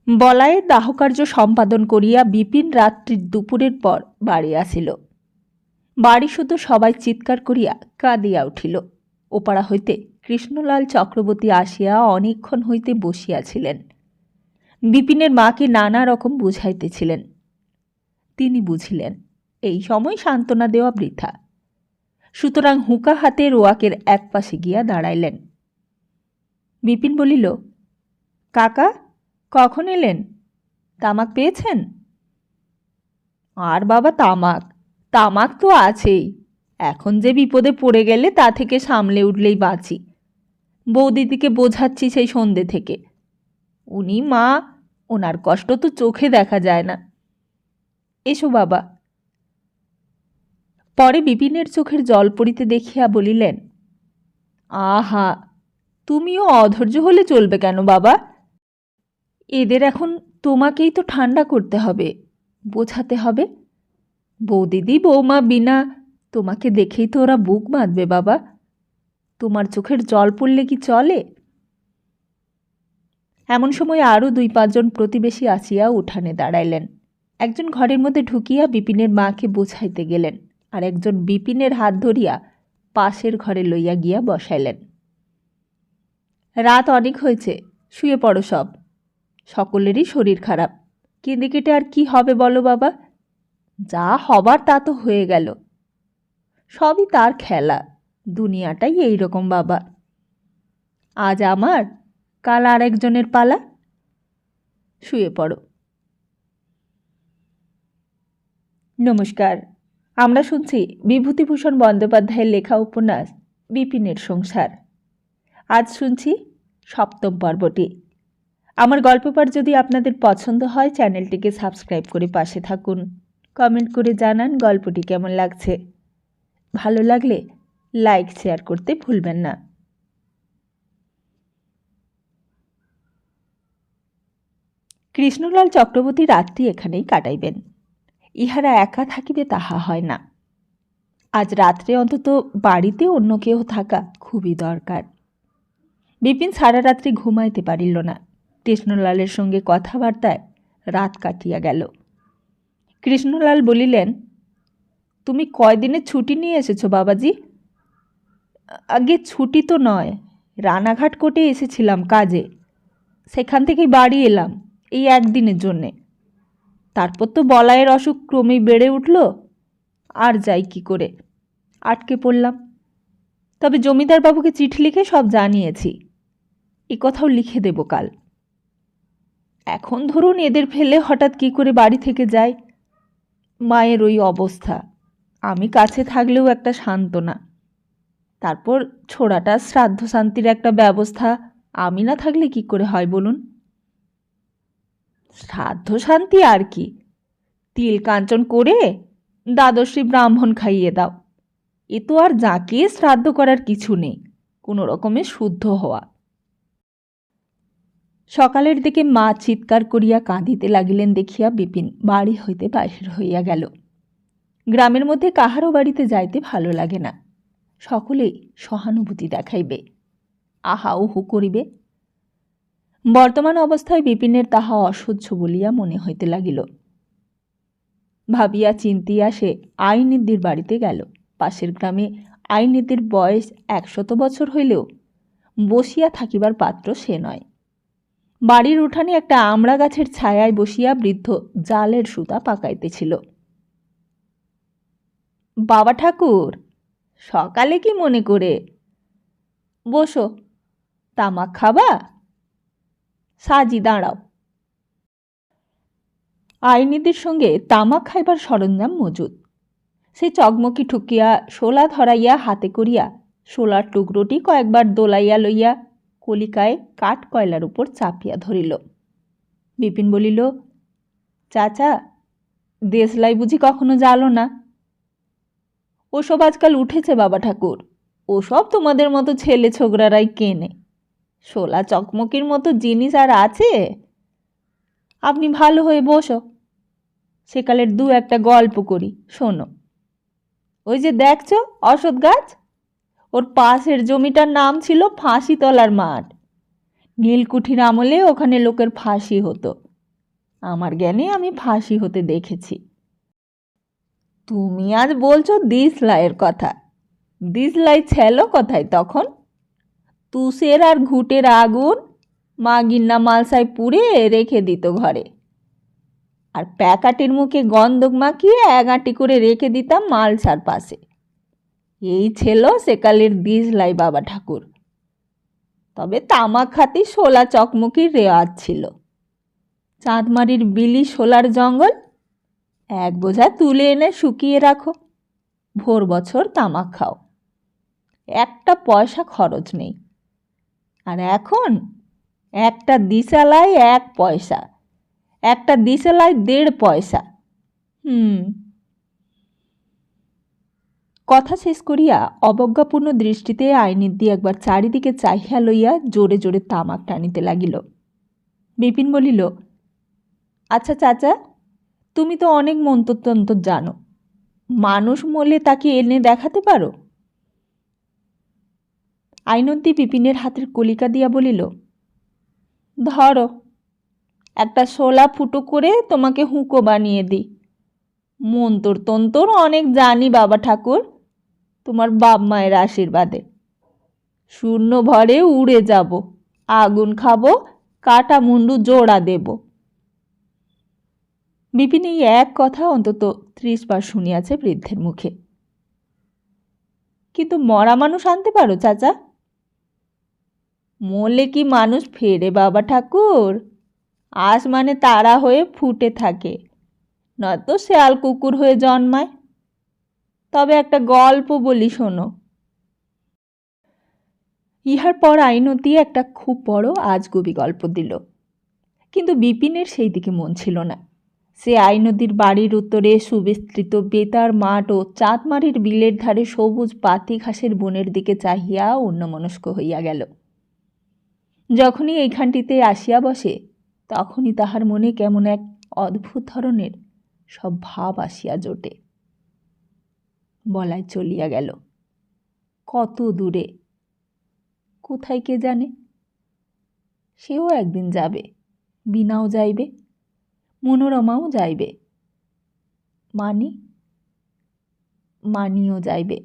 বলায়ের দাহকার্য সম্পাদন করিয়া বিপিন রাত্রির দুপুরের পর বাড়ি আসিল। বাড়ি শুধু সবাই চিৎকার করিয়া কাঁদিয়া উঠিল। ওপাড়া হইতে কৃষ্ণলাল চক্রবর্তী আসিয়া অনেকক্ষণ হইতে বসিয়াছিলেন। বিপিনের মাকে নানা রকম বুঝাইতেছিলেন। তিনি বুঝিলেন এই সময় সান্ত্বনা দেওয়া বৃথা, সুতরাং হুঁকা হাতে রোয়াকের এক পাশে গিয়া দাঁড়াইলেন। বিপিন বলিল, কাকা কখন এলেন? তামাক পেয়েছেন? আর বাবা তামাক তামাক তো আছেই, এখন যে বিপদে পড়ে গেলে তা থেকে সামলে উঠলেই বাঁচি। বৌদিদিকে বোঝাচ্ছি সেই সন্ধ্যে থেকে। উনি মা, ওনার কষ্ট তো চোখে দেখা যায় না। এসো বাবা। পরে বিপিনের চোখের জল পড়িতে দেখিয়া বলিলেন, আহা, তুমিও অধৈর্য হলে চলবে কেন বাবা? এদের এখন তোমাকেই তো ঠান্ডা করতে হবে, বোঝাতে হবে। বৌদিদি বৌমা বিনা তোমাকে দেখেই তো ওরা বুক বাঁধবে বাবা। তোমার চোখের জল পড়লে কি চলে? এমন সময় আরও 2-5 জন প্রতিবেশী আসিয়া উঠানে দাঁড়াইলেন। একজন ঘরের মধ্যে ঢুকিয়া বিপিনের মাকে বোঝাইতে গেলেন, আর একজন বিপিনের হাত ধরিয়া পাশের ঘরে লইয়া গিয়া বসাইলেন। রাত অনেক হয়েছে, শুয়ে পড়ো সব। সকলেরই শরীর খারাপ, কেঁদে কেটে আর কি হবে বলো বাবা? যা হবার তা তো হয়ে গেল, সবই তার খেলা। দুনিয়াটাই এইরকম বাবা। আজ আমার, কাল আর একজনের পালা। শুয়ে পড়ো। নমস্কার, আমরা শুনছি বিভূতিভূষণ বন্দ্যোপাধ্যায়ের লেখা উপন্যাস বিপিনের সংসার। আজ শুনছি 7ম পর্বটি। আমার গল্পপাঠ যদি আপনাদের পছন্দ হয় চ্যানেলটিকে সাবস্ক্রাইব করে পাশে থাকুন। কমেন্ট করে জানান গল্পটি কেমন লাগছে। ভালো লাগলে লাইক শেয়ার করতে ভুলবেন না। কৃষ্ণলাল চক্রবর্তী রাত্রি এখানেই কাটাইবেন। ইহারা একা থাকিবে তাহা হয় না। আজ রাত্রে অন্তত বাড়িতে অন্য কেউ থাকা খুবই দরকার। বিপিন সারা রাত্রি ঘুমাইতে পারিল না। কৃষ্ণলালের সঙ্গে কথাবার্তায় রাত কাটিয়া গেল। কৃষ্ণলাল বলিলেন, তুমি কয়দিনের ছুটি নিয়ে এসেছো বাবাজি? আগে ছুটি তো নয়, রানাঘাট কোর্টে এসেছিলাম কাজে, সেখান থেকেই বাড়ি এলাম এই একদিনের জন্যে। তারপর তো বলায়ের অসুখ ক্রমেই বেড়ে উঠল, আর যাই কি করে, আটকে পড়লাম। তবে জমিদার বাবুকে চিঠি লিখে সব জানিয়েছি, এ কথাও লিখে দেব কাল। এখন ধরুন এদের ফেলে হঠাৎ কি করে বাড়ি থেকে যাই। মায়ের ওই অবস্থা, আমি কাছে থাকলেও একটা সান্ত্বনা। তারপর ছোড়াটা শ্রাদ্ধ শান্তির একটা ব্যবস্থা, আমি না থাকলে কি করে হয় বলুন? শ্রাদ্ধ শান্তি আর কি, তিল কাঞ্চন করে দ্বাদশী ব্রাহ্মণ খাইয়ে দাও। এ তো আর জাঁকিয়ে শ্রাদ্ধ করার কিছু নেই, কোনো রকমে শুদ্ধ হওয়া। সকালের দিকে মা চিৎকার করিয়া কাঁদিতে লাগিলেন দেখিয়া বিপিন বাড়ি হইতে বাহির হইয়া গেল। গ্রামের মধ্যে কাহারও বাড়িতে যাইতে ভালো লাগে না। সকলেই সহানুভূতি দেখাইবে, আহা উহু করিবে। বর্তমান অবস্থায় বিপিনের তাহা অসহ্য বলিয়া মনে হইতে লাগিল। ভাবিয়া চিন্তিয়া সে আইনিদির বাড়িতে গেল। পাশের গ্রামে আইনিদির বয়স 100 বছর হইলেও বসিয়া থাকিবার পাত্র সে নয়। বাড়ির উঠানে একটা আমড়া গাছের ছায়ায় বসিয়া বৃদ্ধ জালের সুতা পাকাইতেছিল। বাবা ঠাকুর, সকালে কি মনে করে? বসো, তামাক খাবা? সাজি, দাঁড়াও। আইনিদির সঙ্গে তামাক খাইবার সরঞ্জাম মজুদ। সে চকমকি ঠুকিয়া শোলা ধরাইয়া হাতে করিয়া শোলার টুকরোটি কয়েকবার দোলাইয়া লইয়া কলিকায় কাঠ কয়লার উপর চাপিয়া ধরিল। বিপিন বলিল, চাচা, দেশলাই বুঝি কখনো জ্বালো না? ওসব আজকাল উঠেছে বাবা ঠাকুর, ওসব তোমাদের মতো ছেলে ছোকরারাই কেনে। শোলা চকমকির মতো জিনিস আর আছে? আপনি ভালো হয়ে বসো, সেকালের 2-একটা গল্প করি, শোনো। ওই যে দেখছো অশ্বত্থ গাছ, ওর পাশের জমিটার নাম ছিল ফাঁসিতলার মাঠ। নীলকুঠির আমলে ওখানে লোকের ফাঁসি হতো। আমার জ্ঞানে আমি ফাঁসি হতে দেখেছি। তুমি আজ বলছো দিশলাইয়ের কথা? দিশলাই ছিল কোথায় তখন? তুষের আর ঘুটের আগুন মা গিন্না মালসায় পুড়ে রেখে দিত ঘরে, আর প্যাকাটির মুখে গন্ধক মাখিয়ে এগাঁটি করে রেখে দিতাম মালসার পাশে। এই ছিল সেকালের দিশলাই বাবা ঠাকুর। তবে তামাক খাতি শোলা চকমকির রেওয়াজ ছিল। চাঁদমারির বিলি শোলার জঙ্গল, এক বোঝা তুলে এনে শুকিয়ে রাখো, ভোর বছর তামাক খাও, একটা পয়সা খরচ নেই। আর এখন একটা দিশালায় 1 পয়সা, একটা দিশালায় 1.5 পয়সা। কথা শেষ করিয়া অবজ্ঞাপূর্ণ দৃষ্টিতে আইনের দিয়ে একবার চারিদিকে চাহিয়া লইয়া জোরে জোরে তামাক টানিতে লাগিল। বিপিন বলিল, আচ্ছা চাচা, তুমি তো অনেক মন্ত্রতন্ত্র জানো, মানুষ মরলে তাকে এনে দেখাতে পারো? আইনদ্দি বিপিনের হাতের কলিকা দিয়া বলিল, ধরো একটা শোলা ফুটো করে তোমাকে হুঁকো বানিয়ে দিই। মন্তর অনেক জানি বাবা ঠাকুর, তোমার বাপ মায়ের আশীর্বাদে। শূন্য ভরে উড়ে যাব, আগুন খাবো, কাটা মুন্ডু জোড়া দেব। বিপিন এই এক কথা অন্তত 30 বার শুনিয়াছে বৃদ্ধের মুখে। কিন্তু মরা মানুষ আনতে পারো চাচা? মরলে কি মানুষ ফেরে বাবা ঠাকুর? আসমানে তারা হয়ে ফুটে থাকে, নয়তো শেয়াল কুকুর হয়ে জন্মায়। তবে একটা গল্প বলি শোনো। ইহার পর আইনতি একটা খুব বড় আজগুবি গল্প দিল, কিন্তু বিপিনের সেই দিকে মন ছিল না। সে আইনদীর বাড়ির উত্তরে সুবিস্তৃত বেতার মাঠ ও চাঁদমারির বিলের ধারে সবুজ পাতি ঘাসের বনের দিকে চাহিয়া অন্যমনস্ক হইয়া গেল। যখনই এইখানটিতে আসিয়া বসে, তখনই তাহার মনে কেমন এক অদ্ভুত ধরনের সব ভাব আসিয়া জোটে। বলাই চলিয়া গেল, কত দূরে, কোথায় কে জানে। সেও একদিন যাবে, বিনাও যাইবে, মনোরমাও যাইবে, মানিও যাইবে।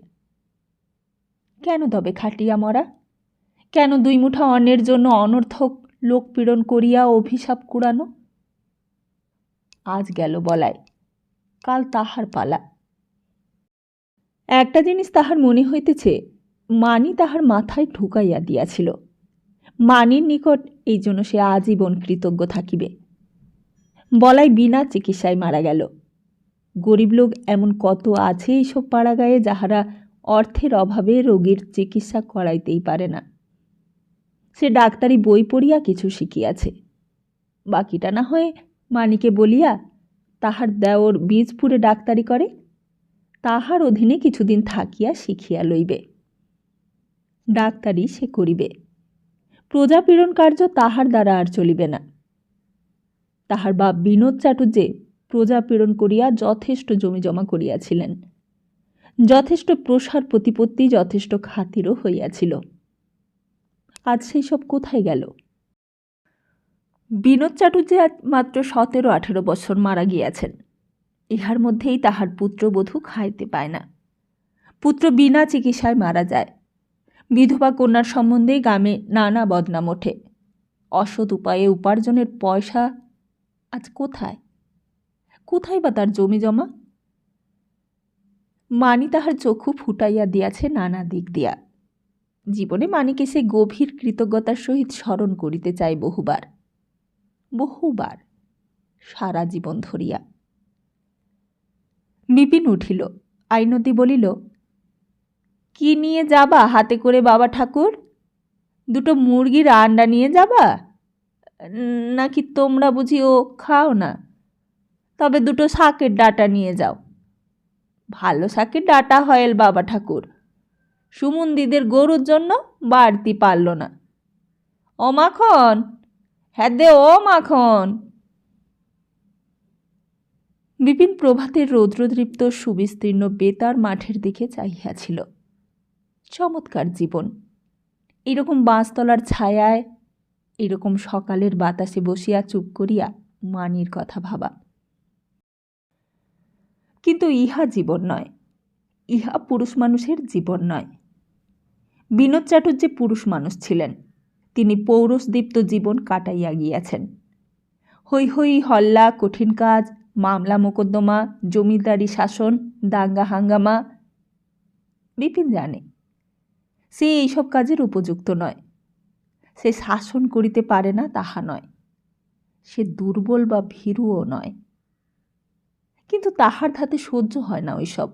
কেন তবে খাটিয়া মরা? কেন 2 মুঠা অন্নের জন্য অনর্থক লোক পীড়ন করিয়া অভিশাপ কুড়ানো? আজ গেল বলাই, কাল তাহার পালা। একটা জিনিস তাহার মনে হইতেছে, মানি তাহার মাথায় ঢুকাইয়া দিয়াছিল। মানির নিকট এই জন্য সে আজীবন কৃতজ্ঞ থাকিবে। বলাই বিনা চিকিৎসায় মারা গেল। গরিব লোক এমন কত আছে এইসব পাড়াগায়ে, যাহারা অর্থের অভাবে রোগীর চিকিৎসা করাইতেই পারে না। সে ডাক্তারি বই পড়িয়া কিছু শিখিয়াছে, বাকিটা না হয় মানিকে বলিয়া তাহার দেওর বীজপুরে ডাক্তারি করে, তাহার অধীনে কিছুদিন থাকিয়া শিখিয়া লইবে। ডাক্তারি সে করিবে, প্রজাপীড়ন কার্য তাহার দ্বারা আর চলিবে না। তাহার বাপ বিনোদ চাটুর্যে প্রজাপীড়ন করিয়া যথেষ্ট জমি জমা করিয়াছিলেন, যথেষ্ট প্রসার প্রতিপত্তি, যথেষ্ট খাতিরও হইয়াছিল। আজ সেই সব কোথায় গেল? বিনোদ চাটুর্যে মাত্র 17-18 বছর মারা গিয়াছেন। ইহার মধ্যেই তাহার পুত্রবধূ খাইতে পায় না। পুত্র বিনা চিকিৎসায় মারা যায়। বিধবা কন্যার সম্বন্ধে গ্রামে নানা বদনাম ওঠে। অসৎ উপায়ে উপার্জনের পয়সা আজ কোথায়? কোথায় বা তার জমি জমা? মানি তাহার চক্ষু ফুটাইয়া দিয়াছে নানা দিক দিয়া। জীবনে মানিকে সে গভীর কৃতজ্ঞতার সহিত স্মরণ করিতে চায় বহুবার, সারা জীবন ধরিয়া। বিপিন উঠিল। আইনতি বলিল, কি নিয়ে যাবা হাতে করে বাবা ঠাকুর? 2 মুরগির আন্ডা নিয়ে যাবা? নাকি তোমরা বুঝি ও খাও না? তবে 2 শাকের ডাঁটা নিয়ে যাও। ভালো শাকের ডাঁটা হয়েল বাবা ঠাকুর, সুমন্দিদের গরুর জন্য বাড়তি পারল না। ও মাখন, হ্যাঁ দে ও মাখন। বিপিন প্রভাতের রৌদ্রদৃপ্ত সুবিস্তীর্ণ বেতার মাঠের দিকে চাহিয়াছিল। চমৎকার জীবন! এইরকম বাঁশতলার ছায়ায়, এইরকম সকালের বাতাসে বসিয়া চুপ করিয়া মানির কথা ভাবা। কিন্তু ইহা জীবন নয়, ইহা পুরুষ মানুষের জীবন নয়। বিনোদ চ্যাটার্জি পুরুষ মানুষ ছিলেন। তিনি পৌরুষদীপ্ত জীবন কাটাইয়া গিয়াছেন। হৈ হৈ হল্লা, কঠিন কাজ, মামলা মোকদ্দমা, জমিদারি শাসন, দাঙ্গা হাঙ্গামা। বিপিন জানে সে এইসব কাজের উপযুক্ত নয়। সে শাসন করিতে পারে না তাহা নয়, সে দুর্বল বা ভীরুও নয়, কিন্তু তাহার ধাতে সহ্য হয় না ওইসব।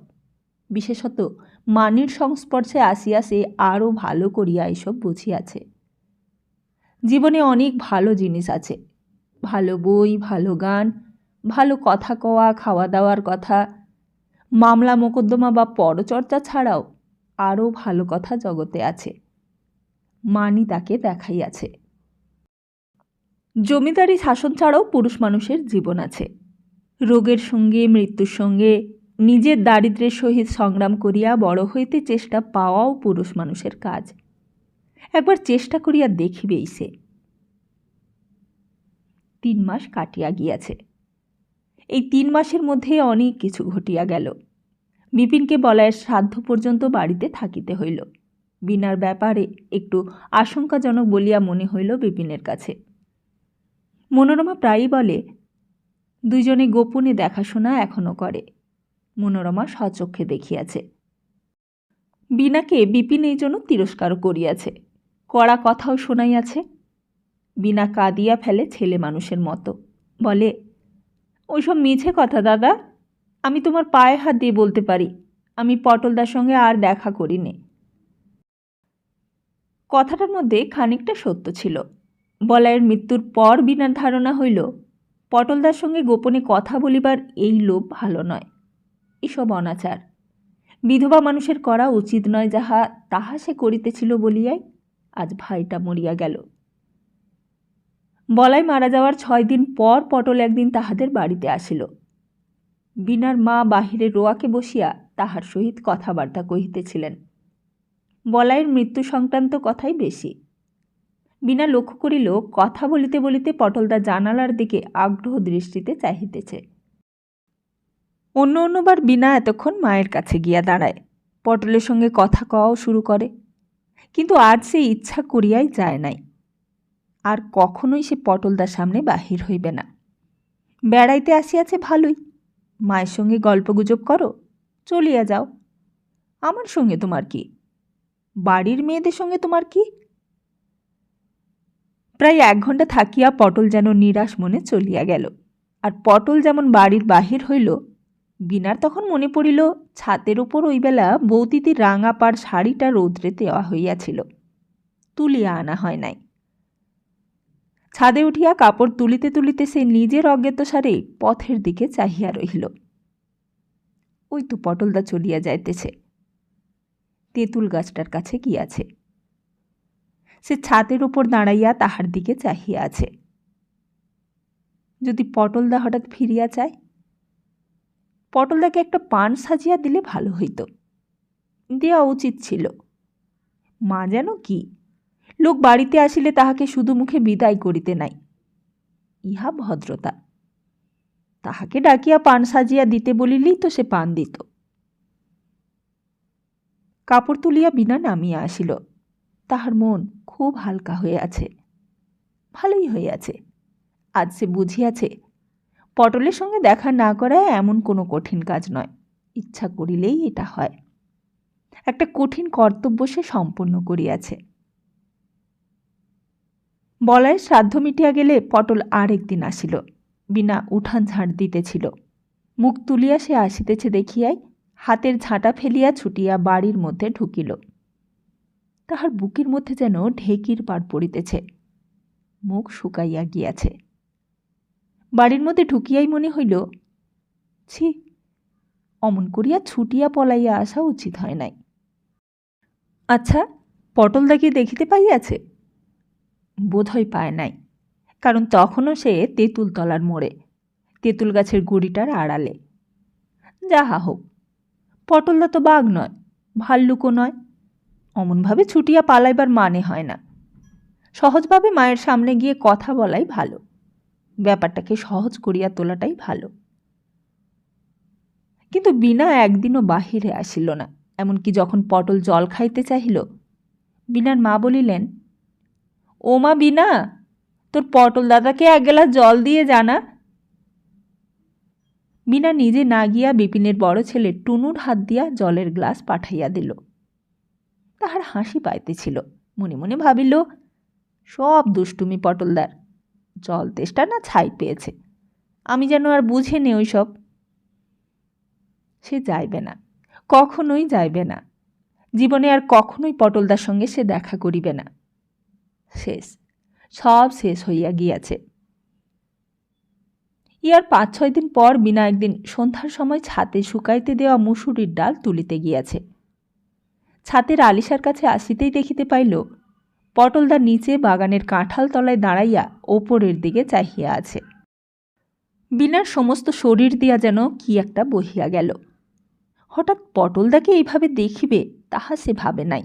বিশেষত মানির সংস্পর্শে আসিয়া সে আরও ভালো করিয়া এইসব বুঝিয়াছে। জীবনে অনেক ভালো জিনিস আছে, ভালো বই, ভালো গান, ভালো কথা কওয়া, খাওয়া দাওয়ার কথা, মামলা মোকদ্দমা বা পরচর্চা ছাড়াও আরও ভালো কথা জগতে আছে। মানি তাকে দেখাইয়াছে। জমিদারি শাসন ছাড়াও পুরুষ মানুষের জীবন আছে। রোগের সঙ্গে, মৃত্যুর সঙ্গে, নিজের দারিদ্র্যের সহিত সংগ্রাম করিয়া বড় হইতে চেষ্টা পাওয়াও পুরুষ মানুষের কাজ। একবার চেষ্টা করিয়া দেখিবেই সে। 3 মাস কাটিয়া গিয়াছে। এই 3 মাসের মধ্যে অনেক কিছু ঘটিয়া গেল। বিপিনকে বলায়ের শ্রাদ্ধ পর্যন্ত বাড়িতে থাকিতে হইল। বিনার ব্যাপারে একটু আশঙ্কাজনক বলিয়া মনে হইল বিপিনের কাছে। মনোরমা প্রায়ই বলে, দুইজনে গোপনে দেখাশোনা এখনও করে। মনোরমা স্বচক্ষে দেখিয়াছে। বিনাকে বিপিন এই জন্য তিরস্কারও করিয়াছে, কড়া কথাও শোনাইয়াছে। বিনা কাঁদিয়া ফেলে ছেলে মানুষের মতো, বলে, ওইসব মিছে কথা দাদা। আমি তোমার পায়ে হাত দিয়ে বলতে পারি, আমি পটলদার সঙ্গে আর দেখা করিনি। কথাটার মধ্যে খানিকটা সত্য ছিল। বলায়ের মৃত্যুর পর বিনার ধারণা হইল পটলদার সঙ্গে গোপনে কথা বলিবার এই লোভ ভালো নয়। এসব অনাচার, বিধবা মানুষের করা উচিত নয় যাহা, তাহা সে করিতেছিল বলিয়াই আজ ভাইটা মরিয়া গেল। বলাই মারা যাওয়ার 6 দিন পর পটল একদিন তাহাদের বাড়িতে আসিল। বিনার মা বাহিরে রোয়াকে বসিয়া তাহার সহিত কথাবার্তা কহিতেছিলেন। বলাইয়ের মৃত্যু সংক্রান্ত কথাই বেশি। বিনা লক্ষ্য করিল কথা বলিতে বলিতে পটলদা জানালার দিকে আগ্রহ দৃষ্টিতে চাহিতেছে। অন্যবার বিনা এতক্ষণ মায়ের কাছে গিয়া দাঁড়ায়, পটলের সঙ্গে কথা কওয়াও শুরু করে, কিন্তু আজ সে ইচ্ছা করিয়াই যায় নাই। আর কখনোই সে পটলদার সামনে বাহির হইবে না। বেড়াইতে আসিয়াছে ভালোই, মায়ের সঙ্গে গল্পগুজব করো, চলিয়া যাও। আমার সঙ্গে তোমার কি? বাড়ির মেয়েদের সঙ্গে তোমার কি? প্রায় 1 ঘণ্টা থাকিয়া পটল যেন নিরাশ মনে চলিয়া গেল। আর পটল যেমন বাড়ির বাহির হইল, বিনার তখন মনে পড়িল ছাতের উপর ওই বেলা বৌদিদির রাঙা পাড় শাড়িটা রৌদ্রে দেওয়া হইয়াছিল, তুলিয়া আনা হয় নাই। ছাদে উঠিয়া কাপড় তুলিতে তুলিতে সে নিজের অজ্ঞাতসারে পথের দিকে চাহিয়া রহিল। ওই তো পটলদা চলিয়া যাইতেছে, তেঁতুল গাছটার কাছে গিয়াছে। সে ছাদের উপর দাঁড়াইয়া তাহার দিকে চাহিয়া আছে। যদি পটলদা হঠাৎ ফিরিয়া যায়, পটলদাকে একটা পান সাজিয়া দিলে ভালো হইত। দেওয়া উচিত ছিল। মা যেন কি, লোক বাড়িতে আসিলে তাহাকে শুধু মুখে বিদায় করিতে নাই, ইহা ভদ্রতা। তাহাকে ডাকিয়া পান সাজিয়া দিতে বলিলেই তো সে পান দিত। কাপড় তুলিয়া বিনা নামিয়া আসিল। তাহার মন খুব হালকা হয়ে আছে, ভালোই হইয়াছে। আজ সে বুঝিয়াছে পটলের সঙ্গে দেখা না করায় এমন কোনো কঠিন কাজ নয়, ইচ্ছা করিলেই এটা হয়। একটা কঠিন কর্তব্য সে সম্পন্ন করিয়াছে। বলায়ের শ্রাদ্ধ মিটিয়া গেলে পটল আর একদিন আসিল। বিনা উঠান ঝাড় দিতেছিল। মুখ তুলিয়া সে আসিতেছে দেখিয়াই হাতের ঝাঁটা ফেলিয়া ছুটিয়া বাড়ির মধ্যে ঢুকিল। তাহার বুকের মধ্যে যেন ঢেকির পাড় পড়িতেছে, মুখ শুকাইয়া গিয়াছে। বাড়ির মধ্যে ঢুকিয়াই মনে হইল, ছি, অমন করিয়া ছুটিয়া পলাইয়া আসা উচিত হয় নাই। আচ্ছা, পটলদা কি দেখিতে পাইয়াছে? বোধহয় পায় নাই, কারণ তখনও সে তেঁতুল তলার মোড়ে, তেঁতুল গাছের গুড়িটার আড়ালে। যাহা হোক, পটলদা তো বাঘ নয়, ভাল্লুকও নয়, অমনভাবে ছুটিয়া পালাইবার মানে হয় না। সহজভাবে মায়ের সামনে গিয়ে কথা বলাই ভালো। ব্যাপারটাকে সহজ করিয়া তোলাটাই ভালো। কিন্তু বিনা একদিনও বাহিরে আসিল না। এমনকি যখন পটল জল খাইতে চাহিল, বিনার মা বলিলেন, ও মা বিনা, তোর পটল দাদাকে এক গ্লাস জল দিয়ে জানা। বিনা নিজে না গিয়া বিপিনের বড় ছেলে টুনুর হাত দিয়া জলের গ্লাস পাঠাইয়া দিল। তাহার হাসি পাইতেছিল। মনে মনে ভাবিল, সব দুষ্টুমি পটলদার, জল তেষ্টা না ছাই পেয়েছে, আমি যেন আর বুঝে নে ওইসব। সে যাইবে না, কখনোই যাইবে না। জীবনে আর কখনোই পটলদার সঙ্গে সে দেখা করিবে না। শেষ, সব শেষ হইয়া গিয়াছে। ইয়ার 5-6 দিন পর বিনা একদিন সন্ধ্যার সময় ছাতে শুকাইতে দেওয়া মুসুরির ডাল তুলিতে গিয়াছে। ছাতের আলিশার কাছে আসিতেই দেখিতে পাইল পটলদা নিচে বাগানের কাঁঠাল তলায় দাঁড়াইয়া ওপরের দিকে চাহিয়া আছে। বিনার সমস্ত শরীর দিয়া যেন কি একটা বহিয়া গেল। হঠাৎ পটলদাকে এইভাবে দেখিবে তাহা সে ভাবে নাই।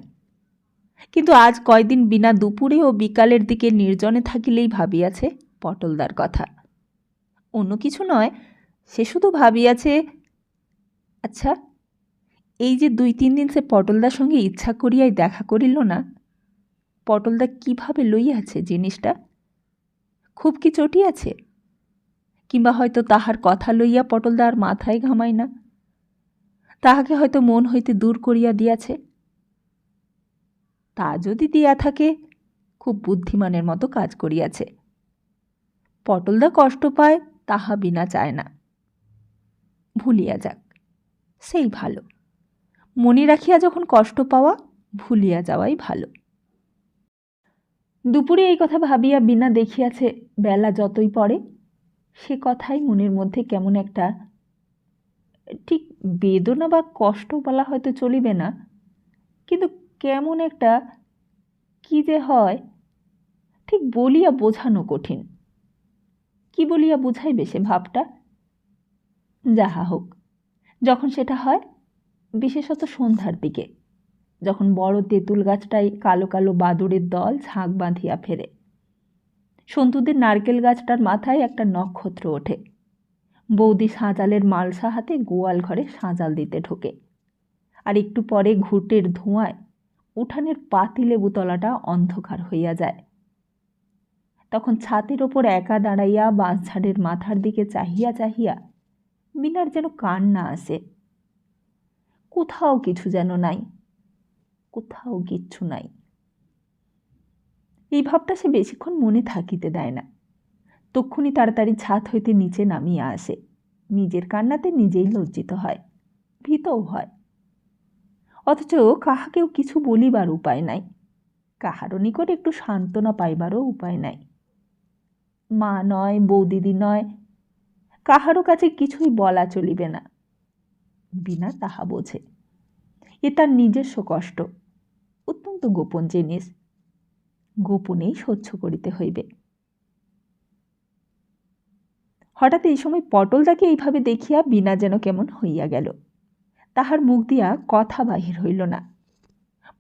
কিন্তু আজ কয়দিন বিনা দুপুরে ও বিকালের দিকে নির্জনে থাকিলেই ভাবিয়াছে পটলদার কথা। অন্য কিছু নয়, সে শুধু ভাবিয়াছে, আচ্ছা, এই যে 2-3 দিন সে পটলদার সঙ্গে ইচ্ছা করিয়াই দেখা করিল না, পটলদা কিভাবে লইয়াছে জিনিসটা? খুব কি চটিয়াছে? কিংবা হয়তো তাহার কথা লইয়া পটলদা আর মাথায় ঘামায় না, তাহাকে হয়তো মন হইতে দূর করিয়া দিয়াছে। তা যদি দিয়া থাকে, খুব বুদ্ধিমানের মতো কাজ করিয়াছে। পটলদা কষ্ট পায় তাহা বিনা চায় না। ভুলিয়া যাক, সেই ভালো। মনে রাখিয়া যখন কষ্ট পাওয়া, ভুলিয়া যাওয়াই ভালো। দুপুরে এই কথা ভাবিয়া বিনা দেখিয়াছে বেলা যতই পড়ে, সে কথাই মনের মধ্যে কেমন একটা, ঠিক বেদনা বা কষ্ট বলা হয়তো চলিবে না, কিন্তু কেমন একটা কি যে হয়, ঠিক বলিয়া বোঝানো কঠিন। কি বলিয়া বুঝাইবে সে ভাবটা? যাহা হোক, যখন সেটা হয়, বিশেষত সন্ধ্যার দিকে, যখন বড় তেঁতুল গাছটায় কালো কালো বাদুড়ের দল ঝাঁক বাঁধিয়া ফেরে, সন্তুদের নারকেল গাছটার মাথায় একটা নক্ষত্র ওঠে, বৌদি সাঁজালের মালসা হাতে গোয়াল ঘরে সাঁজাল দিতে ঢোকে, আর একটু পরে ঘুটের ধোঁয়ায় উঠানের পাতিলেবু তলাটা অন্ধকার হইয়া যায়, তখন ছাতের ওপর একা দাঁড়াইয়া বাঁশঝাড়ের মাথার দিকে চাহিয়া চাহিয়া বিনার যেন কান্না আসে। কোথাও কিছু যেন নাই, কোথাও কিচ্ছু নাই। এই ভাবটা সে বেশিক্ষণ মনে থাকিতে দেয় না। তক্ষুনি তাড়াতাড়ি ছাদ হইতে নিচে নামিয়া আসে। নিজের কান্নাতে নিজেই লজ্জিত হয়, ভীতও হয়। অথচ কাহাকেও কিছু বলিবার উপায় নাই, কাহারও নিকট একটু সান্ত্বনা পাইবারও উপায় নাই। মা নয়, বৌদিদি নয়, কাহারও কাছে কিছুই বলা চলিবে না। বিনা তাহা বোঝে। এ তার নিজস্ব কষ্ট, অত্যন্ত গোপন জিনিস, গোপনেই সহ্য করিতে হইবে। হঠাৎ এই সময় পটলদাকে এইভাবে দেখিয়া বিনা যেন কেমন হইয়া গেল। তাহার মুখ দিয়া কথা বাহির হইল না।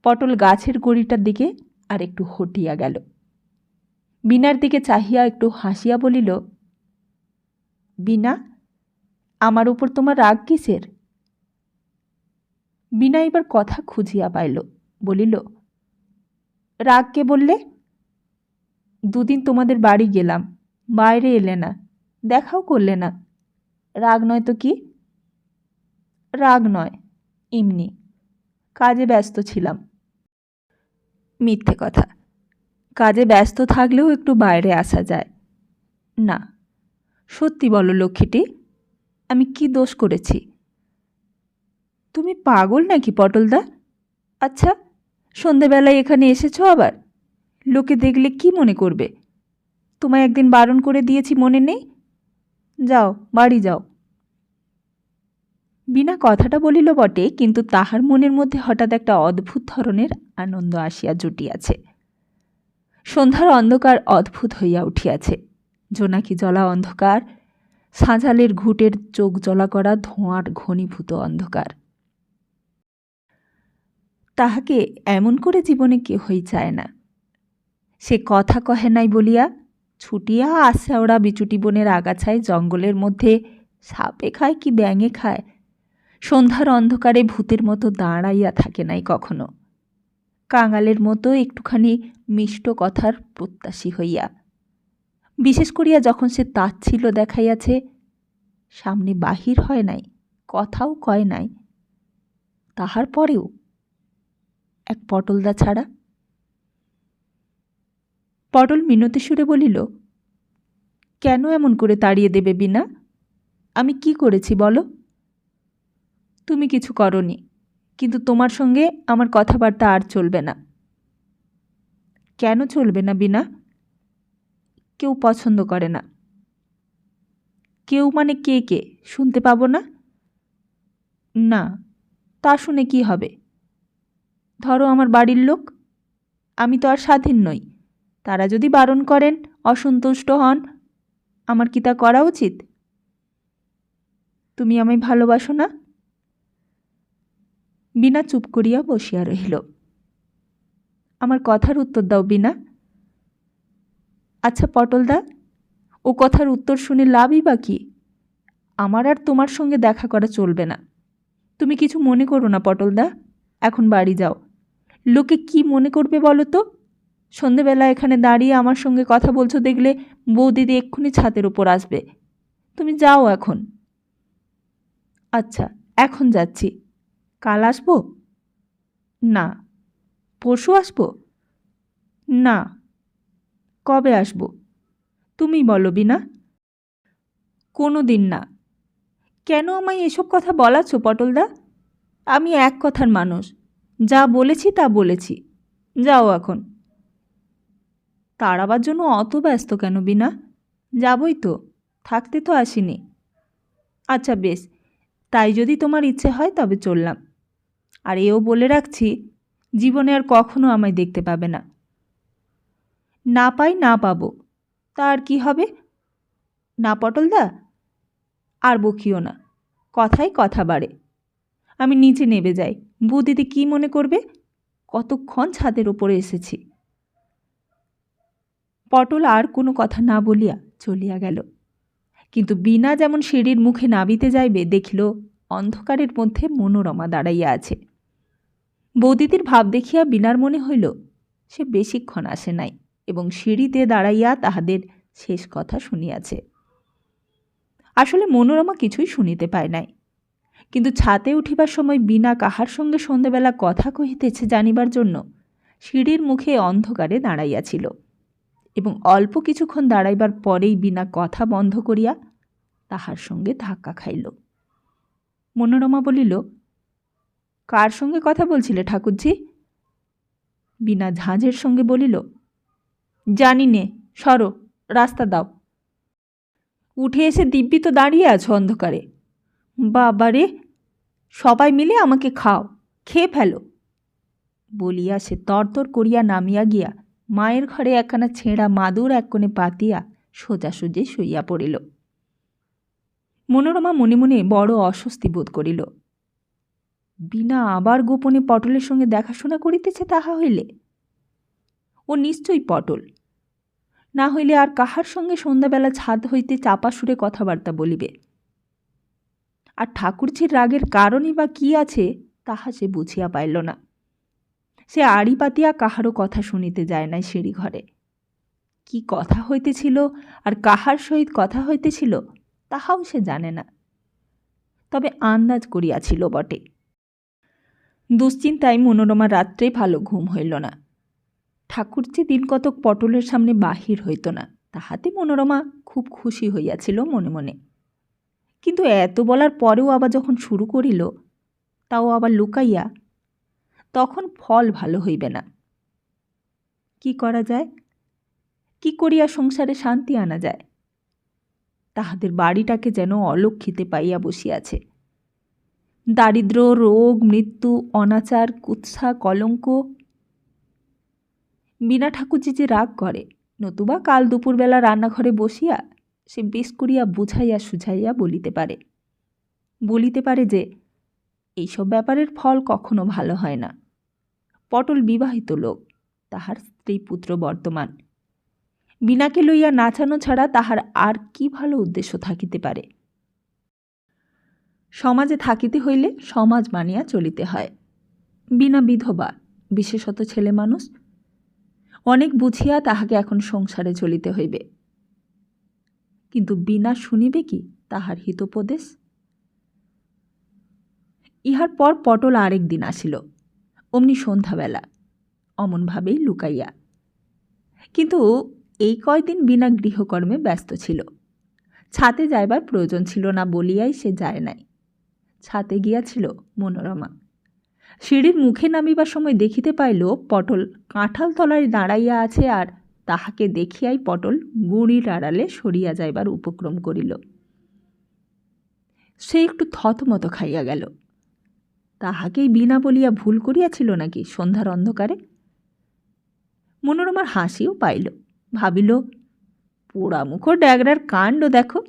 পটল গাছের গড়িটার দিকে আর একটু হটিয়া গেল। বিনার দিকে চাহিয়া একটু হাসিয়া বলিল, বিনা, আমার উপর তোমার রাগ কিসের? বিনা এবার কথা খুঁজিয়া পাইল, বলিল, রাগ কে বললে? 2 দিন তোমাদের বাড়ি গেলাম, বাইরে এলে না, দেখাও করলে না, রাগ নয় তো কি? রাগ নয়, এমনি কাজে ব্যস্ত ছিলাম। মিথ্যে কথা, কাজে ব্যস্ত থাকলেও একটু বাইরে আসা যায় না। সত্যি বলো লক্ষ্মীটি, আমি কি দোষ করেছি? তুমি পাগল নাকি পটলদা? আচ্ছা, সন্ধেবেলায় এখানে এসেছো আবার? লোকে দেখলে কি মনে করবে? তোমায় একদিন বারণ করে দিয়েছি, মনে নেই? যাও, বাড়ি যাও। বিনা কথাটা বলিল বটে, কিন্তু তাহার মনের মধ্যে হঠাৎ একটা অদ্ভুত ধরনের আনন্দ আসিয়া জুটিয়াছে। সন্ধ্যার অন্ধকার অদ্ভুত হইয়া উঠিয়াছে। জোনাকি জ্বলা অন্ধকার, সাঁঝালের ঘুটের চোখ জ্বলা করা ধোঁয়ার ঘনীভূত অন্ধকার। তাহাকে এমন করে জীবনে কেহই চায় না। সে কথা কহে নাই বলিয়া ছুটিয়া আসছে ওরা বিচুটি বনের আগাছায় জঙ্গলের মধ্যে সাপে খায় কি ব্যাঙে খায়, সন্ধ্যার অন্ধকারে ভূতের মতো দাঁড়াইয়া থাকে নাই কখনো, কাঙালের মতো একটুখানি মিষ্ট কথার প্রত্যাশী হইয়া। বিশেষ করিয়া যখন সে তাচ্ছিল্য দেখাইয়াছে, সামনে বাহির হয় নাই, কথাও কয় নাই, তাহার পরেও এক পটলদা ছাড়া। পটল মিনতি সুরে বলিল, কেন এমন করে তাড়িয়ে দেবে বিনা? আমি কি করেছি বলো? তুমি কিছু করনি, কিন্তু তোমার সঙ্গে আমার কথাবার্তা আর চলবে না। কেন চলবে না বিনা? কেউ পছন্দ করে না। কেউ মানে কে কে শুনতে পাবো না? না, তা শুনে কি হবে? ধরো আমার বাড়ির লোক, আমি তো আর স্বাধীন নই, তারা যদি বারণ করেন, অসন্তুষ্ট হন, আমার কি তা করা উচিত? তুমি আমায় ভালোবাসো না? বিনা চুপ করিয়া বসিয়া রহিল। আমার কথার উত্তর দাও বিনা। আচ্ছা পটলদা, ও কথার উত্তর শুনে লাভই বা কি? আমার আর তোমার সঙ্গে দেখা করা চলবে না। তুমি কিছু মনে করো না পটলদা, এখন বাড়ি যাও। লোকে কি মনে করবে বলো তো? সন্ধেবেলা এখানে দাঁড়িয়ে আমার সঙ্গে কথা বলছো দেখলে বৌদিদি এক্ষুনি ছাতের ওপর আসবে। তুমি যাও এখন। আচ্ছা, এখন যাচ্ছি। কাল আসবো? না। পরশু আসবো? না। কবে আসবো? তুমি বলো বিনা। কোনো দিন না। কেন আমায় এসব কথা বলাচ্ছ পটলদা? আমি এক কথার মানুষ, যা বলেছি তা বলেছি। যাও এখন। তাড়াবার জন্য অত ব্যস্ত কেন বিনা? যাবই তো, থাকতে তো আসিনি। আচ্ছা বেশ, তাই যদি তোমার ইচ্ছে হয় তবে চললাম। আর এও বলে রাখছি, জীবনে আর কখনো আমায় দেখতে পাবে না। না পাই না পাবো, তা আর কি হবে? না পটলদা, আর বকিও না, কথায় কথা বাড়ে। আমি নিচে নেমে যাই, বৌদিদি কি মনে করবে? কতক্ষণ ছাদের ওপরে এসেছি। পটল আর কোনো কথা না বলিয়া চলিয়া গেল। কিন্তু বিনা যেমন সিঁড়ির মুখে নামিতে যাইবে, দেখিল অন্ধকারের মধ্যে মনোরমা দাঁড়াইয়া আছে। বৌদিদির ভাব দেখিয়া বিনার মনে হইল সে বেশিক্ষণ আসে নাই এবং সিঁড়িতে দাঁড়াইয়া তাহাদের শেষ কথা শুনিয়াছে। আসলে মনোরমা কিছুই শুনিতে পায় নাই, কিন্তু ছাতে উঠিবার সময় বিনা কাহার সঙ্গে সন্ধ্যাবেলা কথা কহিতেছে জানিবার জন্য সিঁড়ির মুখে অন্ধকারে দাঁড়াইয়াছিল এবং অল্প কিছুক্ষণ দাঁড়াইবার পরেই বিনা কথা বন্ধ করিয়া তাহার সঙ্গে ধাক্কা খাইল। মনোরমা বলিল, কার সঙ্গে কথা বলছিলে ঠাকুরজি? বিনা ঝাঁঝের সঙ্গে বলিল, জানি নে, সরো, রাস্তা দাও। উঠে এসে দিব্যি তো দাঁড়িয়ে আছো অন্ধকারে। বাবারে, সবাই মিলে আমাকে খাও, খেয়ে ফেলো। বলিয়া সে তরতর করিয়া নামিয়া গিয়া মায়ের ঘরে একখানা ছেঁড়া মাদুর এক কোণে পাতিয়া সোজাসুজি শুইয়া পড়িল। মনোরমা মনে মনে বড় অস্বস্তি বোধ করিল। বিনা আবার গোপনে পটলের সঙ্গে দেখাশোনা করিতেছে তাহা হইলে? ও নিশ্চয়ই পটল, না হইলে আর কাহার সঙ্গে সন্ধ্যাবেলা ছাদ হইতে চাপা সুরে কথাবার্তা বলিবে? আর ঠাকুরঝির রাগের কারণই বা কি আছে তাহা সে বুঝিয়া পাইল না। সে আড়ি পাতিয়া কাহারও কথা শুনিতে যায় নাই সিঁড়ি ঘরে। কি কথা হইতেছিল আর কাহার সহিত কথা হইতেছিল তাহাও সে জানে না, তবে আন্দাজ করিয়াছিল বটে। দুশ্চিন্তায় মনোরমার রাত্রে ভালো ঘুম হইল না। ঠাকুরজি দিন কতক পটলের সামনে বাহির হইত না, তাহাতে মনোরমা খুব খুশি হইয়াছিল মনে মনে। কিন্তু এত বলার পরেও আবার যখন শুরু করিল, তাও আবার লুকাইয়া, তখন ফল ভালো হইবে না। কি করা যায়? কি করিয়া সংসারে শান্তি আনা যায়? তাহাদের বাড়িটাকে যেন অলক্ষিতে পাইয়া বসিয়াছে। দারিদ্র, রোগ, মৃত্যু, অনাচার, কুৎসা, কলঙ্ক। বিনা ঠাকুরজি যে রাগ করে, নতুবা কাল দুপুরবেলা রান্নাঘরে বসিয়া সে বেশ করিয়া বুঝাইয়া সুঝাইয়া বলিতে পারে। বলিতে পারে যে এইসব ব্যাপারের ফল কখনো ভালো হয় না। পটল বিবাহিত লোক, তাহার স্ত্রী পুত্র বর্তমান। বিনাকে লইয়া নাচানো ছাড়া তাহার আর কি ভালো উদ্দেশ্য থাকিতে পারে। সমাজে থাকিতে হইলে সমাজ মানিয়া চলিতে হয়। বিনা বিধবা, বিশেষত ছেলে মানুষ, অনেক বুঝিয়া তাহাকে এখন সংসারে চলিতে হইবে। কিন্তু বিনা শুনিবে কি তাহার হিতোপদেশ? ইহার পর পটল আরেক দিন আসিল, অমনি সন্ধ্যাবেলা, অমনভাবেই লুকাইয়া। কিন্তু এই কয়দিন বিনা গৃহকর্মে ব্যস্ত ছিল। ছাতে যাইবার প্রয়োজন ছিল না বলিয়াই সে যায় নাই। ছাতে গিয়াছিল মনোরমা। সিঁড়ির মুখে নামিবার সময় দেখিতে পাইল পটল কাঁঠাল তলায় দাঁড়াইয়া আছে, আর তাহাকে দেখিয়াই পটল গুঁড়ির আড়ালে সরিয়া যাইবার উপক্রম করিল। সে একটু থতমত খাইয়া গেল। তাহাকেই বিনা বলিয়া ভুল করিয়াছিল নাকি সন্ধ্যার অন্ধকারে? মনোরমার হাসিও পাইল। ভাবিল, পোড়ামুখো ড্যাগরার কাণ্ড দেখো,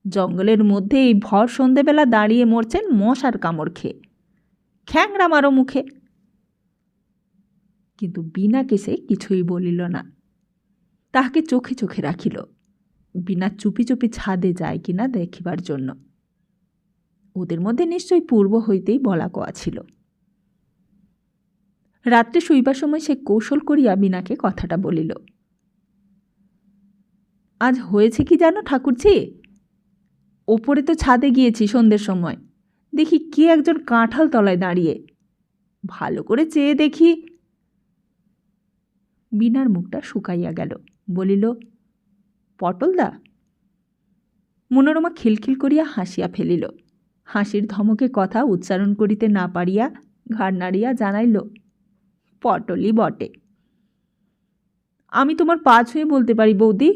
জঙ্গলের মধ্যে এই ভর সন্ধেবেলা দাঁড়িয়ে মরছেন মশার কামড় খেয়ে, খ্যাংরা মারো মুখে। কিন্তু বিনাকে সে কিছুই বলিল না, তাহাকে চোখে চোখে রাখিল। বিনা চুপি চুপি ছাদে যায় কিনা দেখিবার জন্য। ওদের মধ্যে নিশ্চয়ই পূর্ব হইতেই বলা কওয়া ছিল। রাত্রে শুইবার সময় সে কৌশল করিয়া বিনাকে কথাটা বলিল। আজ হয়েছে কি জানো ঠাকুরজি, ওপরে তো ছাদে গিয়েছি সন্ধ্যের সময়, দেখি কে একজন কাঁঠাল তলায় দাঁড়িয়ে। ভালো করে চেয়ে দেখি। বিনার মুখটা শুকাইয়া গেল। বলিল, পটলদা? মনোরমা খিলখিল করিয়া হাসিয়া ফেলিল। হাসির ধমকে কথা উচ্চারণ করিতে না পারিয়া ঘাড় নাড়িয়া জানাইল, পটলই বটে। আমি তোমার পা ছুঁয়ে বলতে পারি বৌদি,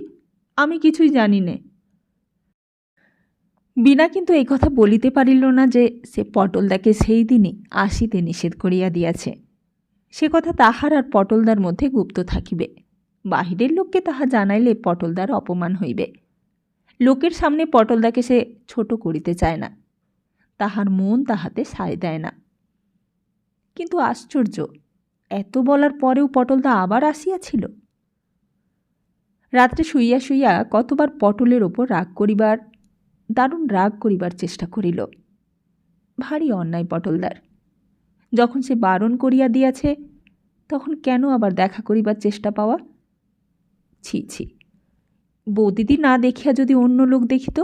আমি কিছুই জানি নে। বিনা কিন্তু এই কথা বলিতে পারিল না যে সে পটলদাকে সেই দিনই আসিতে নিষেধ করিয়া দিয়াছে। সে কথা তাহার আর পটলদার মধ্যে গুপ্ত থাকিবে। বাহিরের লোককে তাহা জানাইলে পটলদার অপমান হইবে। লোকের সামনে পটলদাকে সে ছোট করিতে চায় না, তাহার মন তাহাতে সায় দেয় না। কিন্তু আশ্চর্য, এত বলার পরেও পটলদা আবার আসিয়াছিল। রাত্রে শুইয়া শুইয়া কতবার পটলের ওপর দারুণ রাগ করিবার চেষ্টা করিল। ভারী অন্যায় পটলদার। যখন সে বারণ করিয়া দিয়াছে, তখন কেন আবার দেখা করিবার চেষ্টা পাওয়া? ছি ছি, বৌদিদি না দেখিয়া যদি অন্য লোক দেখিত।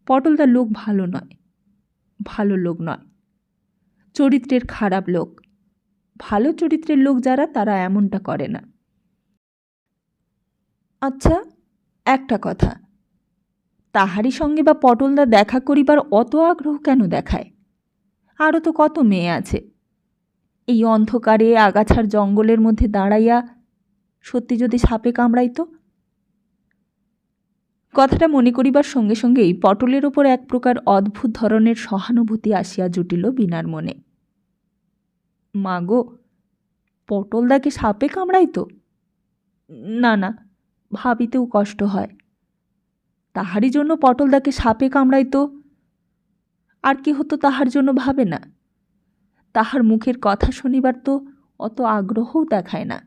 পটলদার লোক ভালো নয়, ভালো লোক নয়, চরিত্রের খারাপ লোক। ভালো চরিত্রের লোক যারা, তারা এমনটা করে না। আচ্ছা, একটা কথা, তাহারই সঙ্গে বা পটলদা দেখা করিবার অত আগ্রহ কেন দেখায়? আরও তো কত মেয়ে আছে। এই অন্ধকারে আগাছার জঙ্গলের মধ্যে দাঁড়াইয়া সত্যি যদি সাপে কামড়াইত? কথাটা মনে করিবার সঙ্গে সঙ্গেই পটলের ওপর এক প্রকার অদ্ভুত ধরনের সহানুভূতি আসিয়া জুটিল বিনার মনে। মা গো, পটলদাকে সাপে কামড়াইত? না না, ভাবিতেও কষ্ট হয়। তাহারই জন্য পটলদাকে সাপে কামড়াইত, আর কি হতো তাহার জন্য ভাবে না? তাহার মুখের কথা শুনিবার তো অত আগ্রহও দেখায় না।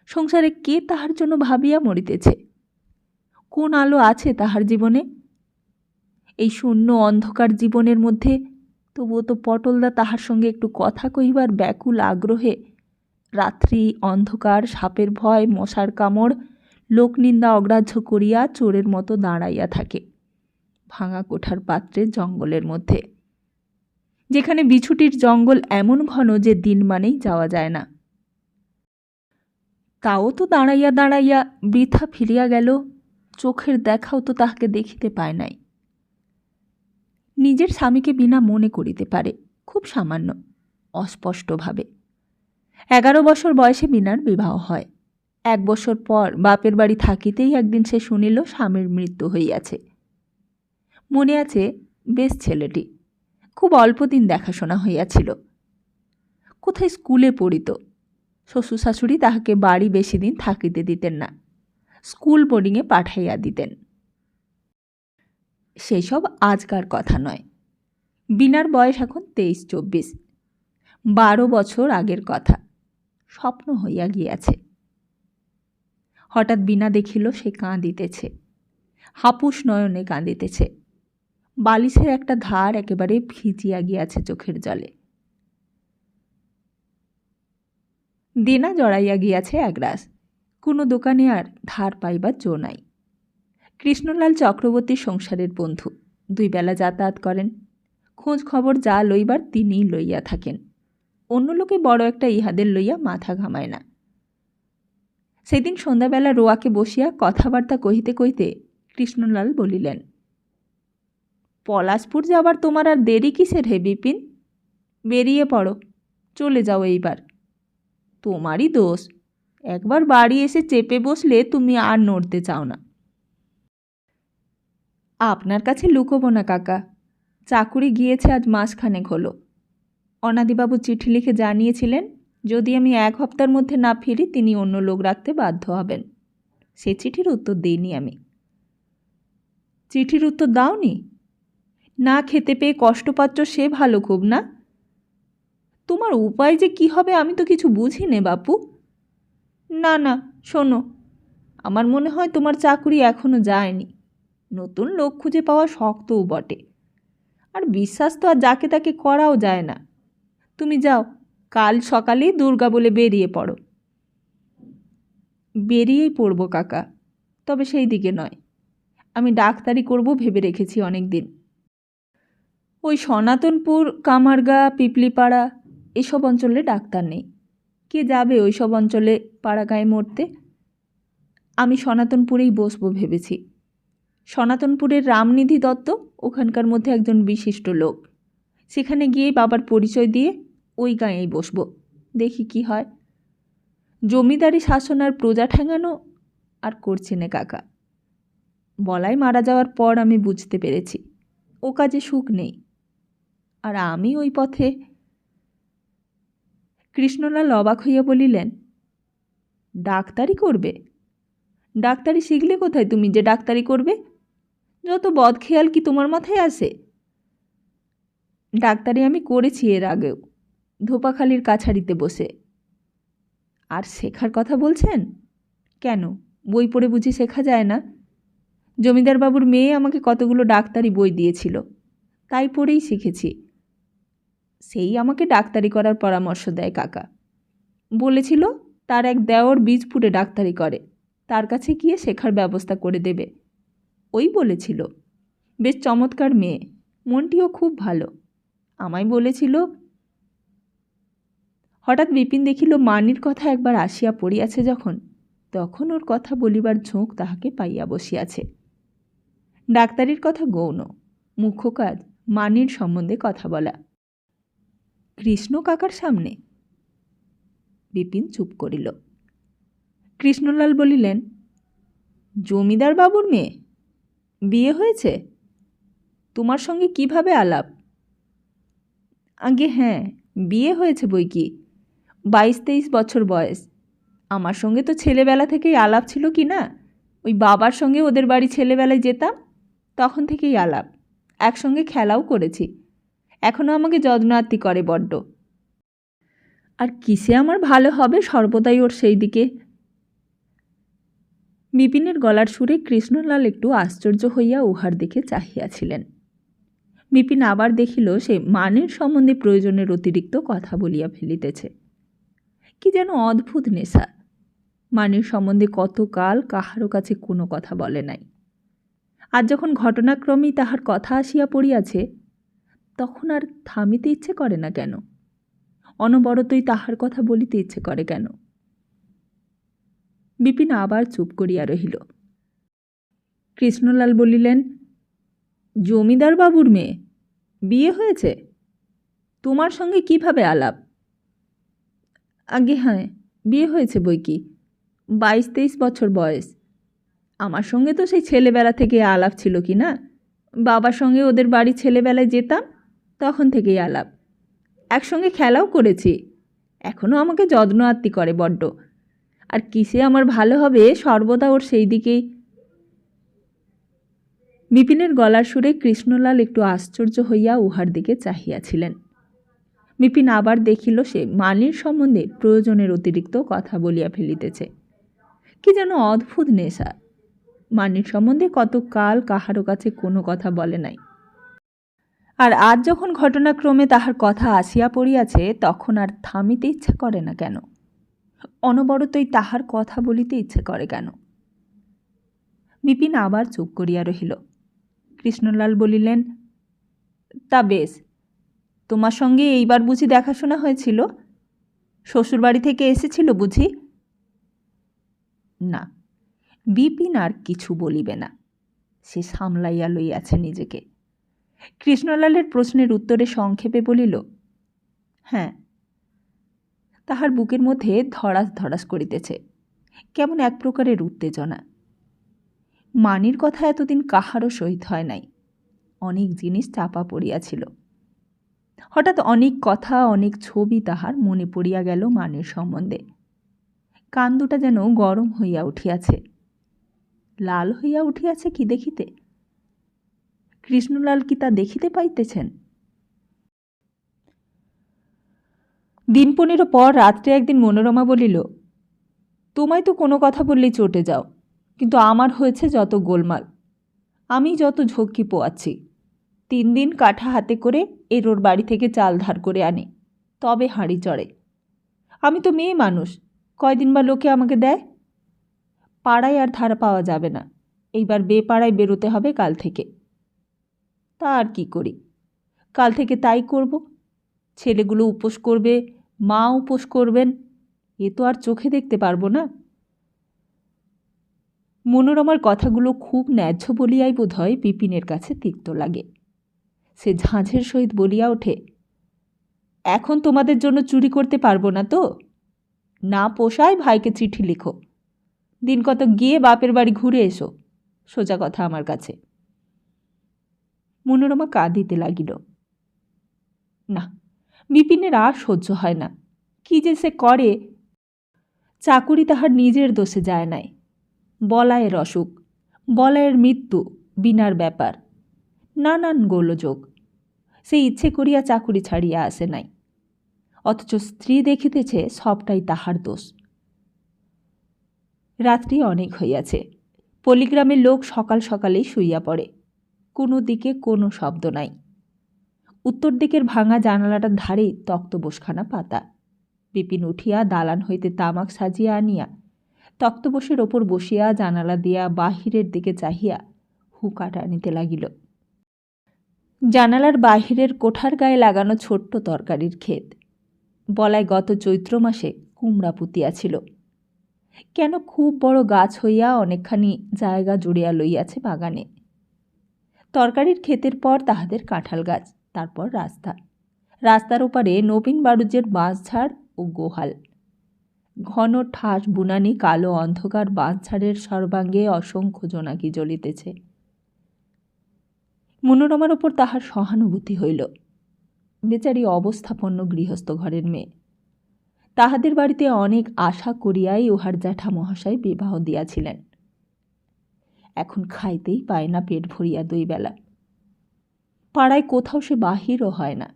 সংসারে কে তাহার জন্য ভাবিয়া মরিতেছে? কোন আলো আছে তাহার জীবনে? এই শূন্য অন্ধকার জীবনের মধ্যে তবুও তো পটলদা তাহার সঙ্গে একটু কথা কহিবার ব্যাকুল আগ্রহে রাত্রি, অন্ধকার, সাপের ভয়, মশার কামড়, লোকনিন্দা অগ্রাহ্য করিয়া চোরের মতো দাঁড়াইয়া থাকে ভাঙা কোঠার পাত্রে জঙ্গলের মধ্যে, যেখানে বিছুটির জঙ্গল এমন ঘন যে দিন মানেই যাওয়া যায় না। তাও তো দাঁড়াইয়া দাঁড়াইয়া বৃথা ফিরিয়া গেল, চোখের দেখাও তো তাহাকে দেখিতে পায় নাই। নিজের স্বামীকে বিনা মনে করিতে পারে, খুব সামান্য, অস্পষ্টভাবে। 11 বছর বয়সে বিনার বিবাহ হয়। 1 বছর পর বাপের বাড়ি থাকিতেই একদিন সে শুনিল স্বামীর মৃত্যু হইয়াছে। মনে আছে, বেশ ছেলেটি, খুব অল্পদিন দেখাশোনা হইয়াছিল। কোথায় স্কুলে পড়িত। শ্বশুর শাশুড়ি তাহাকে বাড়ি বেশি দিন থাকিতে দিতেন না, স্কুল বোর্ডিংয়ে পাঠাইয়া দিতেন। সেসব আজকার কথা নয়। বিনার বয়স এখন 23-24, 12 বছর আগের কথা। স্বপ্ন হইয়া গিয়াছে। হঠাৎ বিনা দেখিল সে কাঁদিতেছে, হাপুস নয়নে কাঁদিতেছে। বালিশের একটা ধার একেবারে ভিজিয়া গিয়াছে চোখের জলে। দেনা জড়াইয়া গিয়াছে একরাশ, কোনো দোকানে আর ধার পাইবার জো নাই। কৃষ্ণলাল চক্রবর্তী সংসারের বন্ধু, 2 বেলা যাতায়াত করেন। খোঁজ খবর যা লইবার তিনিই লইয়া থাকেন। অন্য লোকে বড় একটা ইহাদের লইয়া মাথা ঘামায় না। সেদিন সন্ধ্যাবেলা রোয়াকে বসিয়া কথাবার্তা কহিতে কহিতে কৃষ্ণলাল বলিলেন, পলাশপুর যাবার তোমার আর দেরি কিসের হে বিপিন? বেরিয়ে পড়ো, চলে যাও এইবার। তোমারই দোষ, একবার বাড়ি এসে চেপে বসলে তুমি আর নড়তে চাও না। আপনার কাছে লুকোবো না কাকা, চাকুরি গিয়েছে আজ মাসখানেক হলো। অনাদিবাবু চিঠি লিখে জানিয়েছিলেন যদি আমি 1 হপ্তার মধ্যে না ফিরি তিনি অন্য লোক রাখতে বাধ্য হবেন। সে চিঠির উত্তর দিইনি আমি। চিঠির উত্তর দাওনি? না খেতে পেয়ে কষ্ট পাচ্ছ সে ভালো খুব না? তোমার উপায় যে কি হবে আমি তো কিছু বুঝি নে বাপু। না না, শোনো, আমার মনে হয় তোমার চাকুরি এখনো যায়নি। নতুন লোক খুঁজে পাওয়া শক্তও বটে, আর বিশ্বাস তো আর যাকে তাকে করাও যায় না। তুমি যাও, কাল সকালেই দুর্গা বলে বেরিয়ে পড়ো। বেরিয়েই পড়ব কাকা, তবে সেই দিকে নয়। আমি ডাক্তারি করব ভেবে রেখেছি অনেক দিন। ওই সনাতনপুর, কামারগা, পিপলিপাড়া এসব অঞ্চলে ডাক্তার নেই। কে যাবে ওই সব অঞ্চলে পাড়াগাঁয়ে মরতে? আমি সনাতনপুরেই বসবো ভেবেছি। সনাতনপুরের রামনিধি দত্ত ওখানকার মধ্যে একজন বিশিষ্ট লোক। সেখানে গিয়ে বাবার পরিচয় দিয়ে ওই গাঁয়েই বসবো, দেখি কি হয়। জমিদারি শাসন আর প্রজা ঠেঙানো আর করছি না কাকা। বলাই মারা যাওয়ার পর আমি বুঝতে পেরেছি ও কাজে সুখ নেই, আর আমি ওই পথে। কৃষ্ণলাল অবাক হইয়া বলিলেন, ডাক্তারি করবে? ডাক্তারি শিখলে কোথায় তুমি যে ডাক্তারি করবে? যত বদখেয়াল কি তোমার মাথায় আসে? ডাক্তারি আমি করেছি এর আগেও, ধোপাখালির কাছারিতে বসে। আর শেখার কথা বলছেন? কেন, বই পড়ে বুঝি শেখা যায় না? জমিদার বাবুর মেয়ে আমাকে কতগুলো ডাক্তারি বই দিয়েছিল, তাই পড়েই শিখেছি। সেই আমাকে ডাক্তারি করার পরামর্শ দেয় কাকা। বলেছিল তার এক দেওর বীজপুরে ডাক্তারি করে, তার কাছে গিয়ে শেখার ব্যবস্থা করে দেবে। ওই বলেছিল, বেশ চমৎকার মেয়ে, মনটিও খুব ভালো। আমায় বলেছিল। হঠাৎ বিপিন দেখিল মানির কথা একবার আসিয়া পড়িয়াছে যখন, তখন ওর কথা বলিবার ঝোঁক তাহাকে পাইয়া বসিয়াছে। ডাক্তারির কথা গৌণ, মুখ্য কাজ মানির সম্বন্ধে কথা বলা। কৃষ্ণ কাকার সামনে? বিপিন চুপ করিল। কৃষ্ণলাল বলিলেন, জমিদার বাবুর মেয়ে? বিয়ে হয়েছে? তোমার সঙ্গে কিভাবে আলাপ? আগে হ্যাঁ, বিয়ে হয়েছে বই কি, 22-23 বছর বয়স। আমার সঙ্গে তো ছেলেবেলা থেকেই আলাপ ছিল কি না। ওই বাবার সঙ্গে ওদের বাড়ি ছেলেবেলায় যেতাম, তখন থেকেই আলাপ। একসঙ্গে খেলাও করেছি। এখনও আমাকে যত্নার্তি করে বড্ড। আর কিসে আমার ভালো হবে সর্বদাই ওর সেই দিকে। বিপিনের গলার সুরে কৃষ্ণলাল একটু আশ্চর্য হইয়া উহার দিকে চাহিয়াছিলেন। বিপিন আবার দেখিল সে মানের সম্বন্ধে প্রয়োজনের অতিরিক্ত কথা বলিয়া ফেলিতেছে। কি যেন অদ্ভুত নেশা। মানের সম্বন্ধে কতকাল কাহারও কাছে কোনো কথা বলে নাই। আজ যখন ঘটনাক্রমেই তাহার কথা আসিয়া পড়িয়াছে, তখন আর থামিতে ইচ্ছে করে না কেন? অনবরতই তাহার কথা বলিতে ইচ্ছে করে কেন? বিপিন আবার চুপ করিয়া রহিল। কৃষ্ণলাল বলিলেন, জমিদার বাবুর মেয়ে? বিয়ে হয়েছে? তোমার সঙ্গে কিভাবে আলাপ? আগে হ্যাঁ, বিয়ে হয়েছে বই কি, 22-23 বছর বয়স। আমার সঙ্গে তো সেই ছেলেবেলা থেকে আলাপ ছিল কি না। বাবার সঙ্গে ওদের বাড়ি ছেলেবেলায় যেতাম, তখন থেকেই আলাপ। একসঙ্গে খেলাও করেছি। এখনও আমাকে যত্ন আত্মি করে বড্ড। আর কিসে আমার ভালো হবে সর্বদা ওর সেই দিকেই। বিপিনের গলার সুরে কৃষ্ণলাল একটু আশ্চর্য হইয়া উহার দিকে চাহিয়াছিলেন। বিপিন আবার দেখিল সে মালির সম্বন্ধে প্রয়োজনের অতিরিক্ত কথা বলিয়া ফেলিতেছে। কি যেন অদ্ভুত নেশা। মানির সম্বন্ধে কত কাল কাহারও কাছে কোনো কথা বলে নাই, আর আজ যখন ঘটনাক্রমে তাহার কথা আসিয়া পড়িয়াছে তখন আর থামিতে ইচ্ছা করে না কেন? অনবরতই তাহার কথা বলিতে ইচ্ছে করে কেন? বিপিন আবার চুপ করিয়া রহিল। কৃষ্ণলাল বলিলেন, তা বেশ, তোমার সঙ্গে এইবার বুঝি দেখাশোনা হয়েছিল? শ্বশুরবাড়ি থেকে এসেছিল বুঝি? না, বিপিন আর কিছু বলিবে না। সে সামলাইয়া লইয়াছে নিজেকে। কৃষ্ণলালের প্রশ্নের উত্তরে সংক্ষেপে বলিল, হ্যাঁ। তাহার বুকের মধ্যে ধড়াস ধড়াস করিতেছে, কেমন এক প্রকারের উত্তেজনা। মানির কথা এতদিন কাহারও সহিত হয় নাই। অনেক জিনিস চাপা পড়িয়াছিল। হঠাৎ অনেক কথা, অনেক ছবি তাহার মনে পড়িয়া গেল মানির সম্বন্ধে। কান দুটা যেন গরম হইয়া উঠিয়াছে, লাল হইয়া উঠিয়াছে কি দেখিতে? কৃষ্ণলাল কি তা দেখিতে পাইতেছেন? দিন 15 পর রাত্রে একদিন মনোরমা বলিল, তোমায় তো কোনো কথা বললেই চটে যাও, কিন্তু আমার হয়েছে যত গোলমাল, আমি যত ঝক্কি পোয়াচ্ছি। 3 দিন কাঠা হাতে করে এরোর বাড়ি থেকে চাল ধার করে আনি, তবে হাঁড়ি চড়ে। আমি তো মেয়ে মানুষ, কয়দিন বা লোকে আমাকে দেয়? পাড়ায় আর ধার পাওয়া যাবে না, এইবার বেপাড়ায় বেরোতে হবে কাল থেকে। তা আর কি করি, কাল থেকে তাই করব। ছেলেগুলো উপোস করবে, মা উপোস করবেন, এ তো আর চোখে দেখতে পারবো না। মনোরমার কথাগুলো খুব ন্যায্য বলিয়াই বোধ হয় বিপিনের কাছে তিক্ত লাগে। সে ঝাঁঝের সহিত বলিয়া ওঠে, এখন তোমাদের জন্য চুরি করতে পারবো না তো? না পোষায় ভাইকে চিঠি লিখো, দিন কত গিয়ে বাপের বাড়ি ঘুরে এসো, সোজা কথা আমার কাছে। মনোরমা কাঁদিতে লাগিল। না, বিপিনের আর সহ্য হয় না। কি যে সে করে! চাকুরি তাহার নিজের দোষে যায় নাই। বলায়ের অসুখ, বলায়ের মৃত্যু, বিনার ব্যাপার, নানান গোলযোগ। সে ইচ্ছে করিয়া চাকুরি ছাড়িয়া আসে নাই, অথচ স্ত্রী দেখিতেছে সবটাই তাহার দোষ। রাত্রি অনেক হইয়াছে। পল্লীগ্রামের লোক সকাল সকালেই শুইয়া পড়ে। কোনো দিকে কোনো শব্দ নাই। উত্তর দিকের ভাঙা জানালাটার ধারেই তক্তপোশখানা পাতা। বিপিন উঠিয়া দালান হইতে তামাক সাজিয়া আনিয়া তক্তপোশের ওপর বসিয়া জানালা দিয়া বাহিরের দিকে চাহিয়া হুঁকা টানিতে লাগিল। জানালার বাহিরের কোঠার গায়ে লাগানো ছোট্ট তরকারির ক্ষেত। বলায় গত চৈত্র মাসে কুমড়া পুঁতিয়াছিল। কেন খুব বড় গাছ হইয়া অনেকখানি জায়গা জুড়িয়া লইয়াছে বাগানে। তরকারির ক্ষেতের পর তাহাদের কাঁঠাল গাছ, তারপর রাস্তা। রাস্তার ওপারে নবীন বাড়ুজ্যের বাঁশঝাড় ও গোহাল। ঘন ঠাস বুনানি কালো অন্ধকার বাঁশঝাড়ের সর্বাঙ্গে অসংখ্য জোনাকি জ্বলিতেছে। মনোরমার ওপর তাহার সহানুভূতি হইল। বেচারি অবস্থাপন্ন গৃহস্থ ঘরের মেয়ে। তাহাদের বাড়িতে অনেক আশা করিয়াই উহার জ্যাঠা মহাশয় বিবাহ দিয়াছিলেন। এখন খাইতেই পায় না পেট ভরিয়া 2 বেলা। পাড়ায় কোথাও সে বাহিরও হয় না।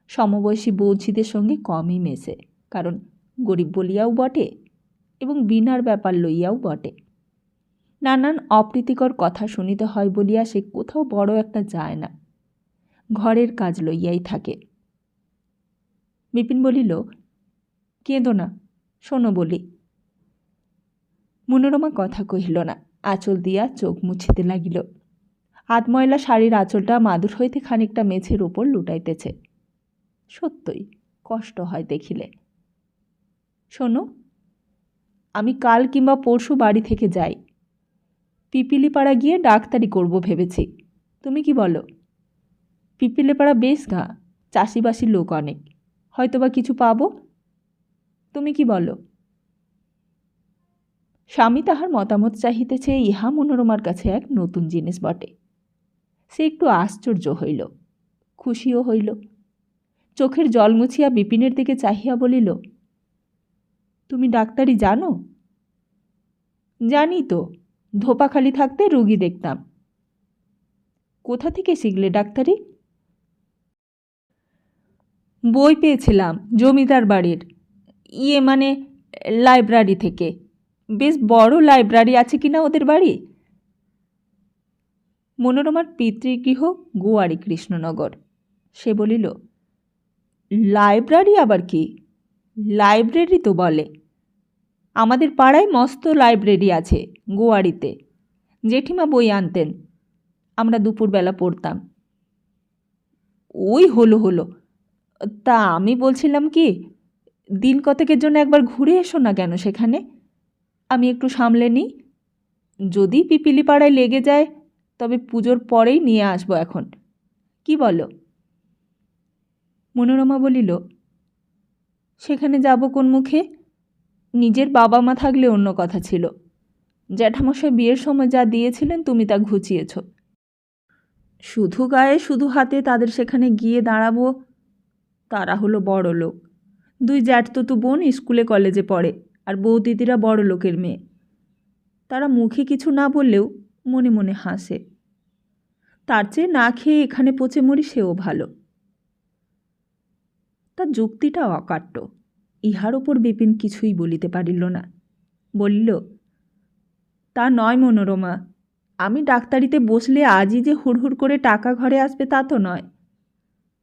সমবয়সী বৌঝিদের সঙ্গে কমই মেশে, কারণ গরিব বলিয়াও বটে এবং বিনার ব্যাপার লইয়াও বটে। নানান অপ্রীতিকর কথা শুনিতে হয় বলিয়া সে কোথাও বড় একটা যায় না, ঘরের কাজ লইয়াই থাকে। বিপিন বলিল, কেঁদো না, শোনো বলি। মনোরমা কথা কহিল না, আঁচল দিয়া চোখ মুছিতে লাগিল। আধময়লা শাড়ির আঁচলটা মাদুর হইতে খানিকটা মেঝের ওপর লুটাইতেছে। সত্যই কষ্ট হয় দেখিলে। শোনো, আমি কাল কিংবা পরশু বাড়ি থেকে যাই। পিপিলিপাড়া গিয়ে ডাক্তারি করব ভেবেছি, তুমি কি বলো? পিপিলিপাড়া বেশ ঘা, চাষিবাসীর লোক অনেক, হয়তোবা কিছু পাবো। তুমি কি বলো? স্বামী তাহার মতামত চাহিতেছে, ইহা মনোরমার কাছে এক নতুন জিনিস বটে। সে একটু আশ্চর্য হইল, খুশিও হইল। চোখের জল মুছিয়া বিপিনের দিকে চাহিয়া বলিল, তুমি ডাক্তারি জানো? জানি তো, ধোপাখালি থাকতে রুগী দেখতাম। কোথা থেকে শিখলে ডাক্তারি? বই পেয়েছিলাম জমিদার বাড়ির, মানে লাইব্রেরি থেকে। বেশ বড় লাইব্রেরি আছে কিনা ওদের বাড়ি? মনোরমার পিতৃগৃহ গোয়ারি কৃষ্ণনগর। সে বলিল, লাইব্রেরি আবার কি? লাইব্রেরি তো বলে। আমাদের পাড়ায় মস্ত লাইব্রেরি আছে গোয়ারিতে। জেঠিমা বই আনতেন, আমরা দুপুরবেলা পড়তাম। ওই হলো। তা আমি বলছিলাম কি, দিন কতকের জন্য একবার ঘুরে এসো না কেন সেখানে? আমি একটু সামলে নিই। যদি পিপিলি পাড়ায় লেগে যায় তবে পুজোর পরেই নিয়ে আসবো এখন। কি বলো? মনোরমা বলিল, সেখানে যাব কোন মুখে? নিজের বাবা মা থাকলে অন্য কথা ছিল। জ্যাঠামশাই বিয়ের সময় যা দিয়েছিলেন তুমি তা ঘুচিয়েছ। শুধু গায়ে শুধু হাতে তাদের সেখানে গিয়ে দাঁড়াবো? তারা হলো বড় লোক। 2 জ্যাঠতো বোন স্কুলে কলেজে পড়ে, আর বৌদিদিরা বড় লোকের মেয়ে। তারা মুখে কিছু না বললেও মনে মনে হাসে। তার চেয়ে না খেয়ে এখানে পচে মরি সেও ভালো। তার যুক্তিটা অকাট্য। ইহার ওপর বিপিন কিছুই বলিতে পারিল না। বলিল, তা নয় মনোরমা, আমি ডাক্তারিতে বসলে আজই যে হুড়হুড় করে টাকা ঘরে আসবে তা তো নয়।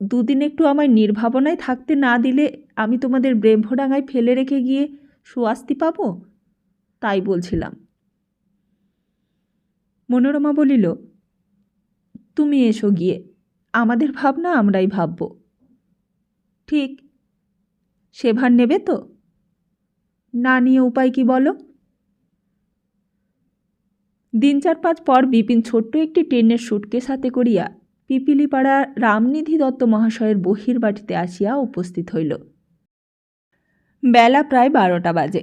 2 দিন একটু আমায় নির্ভাবনায় থাকতে না দিলে আমি তোমাদের ব্রহ্মডাঙ্গায় ফেলে রেখে গিয়ে সুয়াস্তি পাব? তাই বলছিলাম। মনোরমা বলিল, তুমি এসো গিয়ে, আমাদের ভাবনা আমরাই ভাবব। ঠিক, সে ভার নেবে তো? না নিয়ে উপায় কি বলো? দিন 4-5 পর বিপিন ছোট্ট একটি টেনের সুটকেস হাতে করিয়া পিপিলিপাড়া রামনিধি দত্ত মহাশয়ের বহির্বাটিতে আসিয়া উপস্থিত হইল। বেলা প্রায় 12টা বাজে।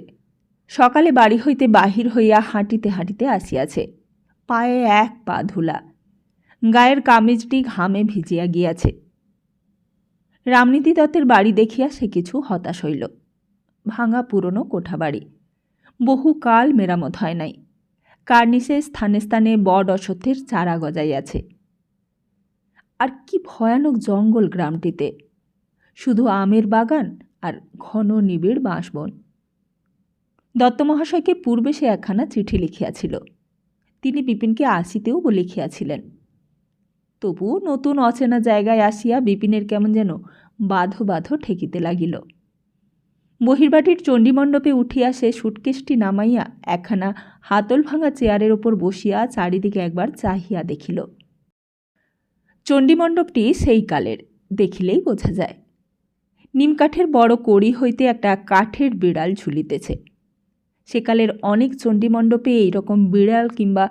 সকালে বাড়ি হইতে বাহির হইয়া হাঁটিতে হাঁটিতে আসিয়াছে। পায়ে 1 পা ধুলা, গায়ের কামিজটি ঘামে ভিজিয়া গিয়াছে। রামনিধি দত্তের বাড়ি দেখিয়া সে কিছু হতাশ হইল। ভাঙা পুরনো কোঠাবাড়ি, বহুকাল মেরামত হয় নাই। কার্নিসে স্থানে স্থানে বট অশ্বত্থের চারা গজাইয়াছে। আর কি ভয়ানক জঙ্গল গ্রামটিতে! শুধু আমের বাগান আর ঘন নিবিড় বাঁশবন। দত্তমহাশয়কে পূর্বে সে একখানা চিঠি লিখিয়াছিল। তিনি বিপিনকে আসিতেও লিখিয়াছিলেন। তবুও নতুন অচেনা জায়গায় আসিয়া বিপিনের কেমন যেন বাধো বাধো ঠেকিতে লাগিল। বহির্বাটির চণ্ডীমণ্ডপে উঠিয়া সে সুটকেসটি নামাইয়া একখানা হাতল ভাঙা চেয়ারের ওপর বসিয়া চারিদিকে একবার চাহিয়া দেখিল। চণ্ডীমণ্ডপটি সেই কালের, দেখিলেই বোঝা যায়। নিমকাঠের বড় কড়ি হইতে একটা কাঠের বিড়াল ঝুলিতেছে। সেকালের অনেক চণ্ডীমণ্ডপে এইরকম বিড়াল কিংবা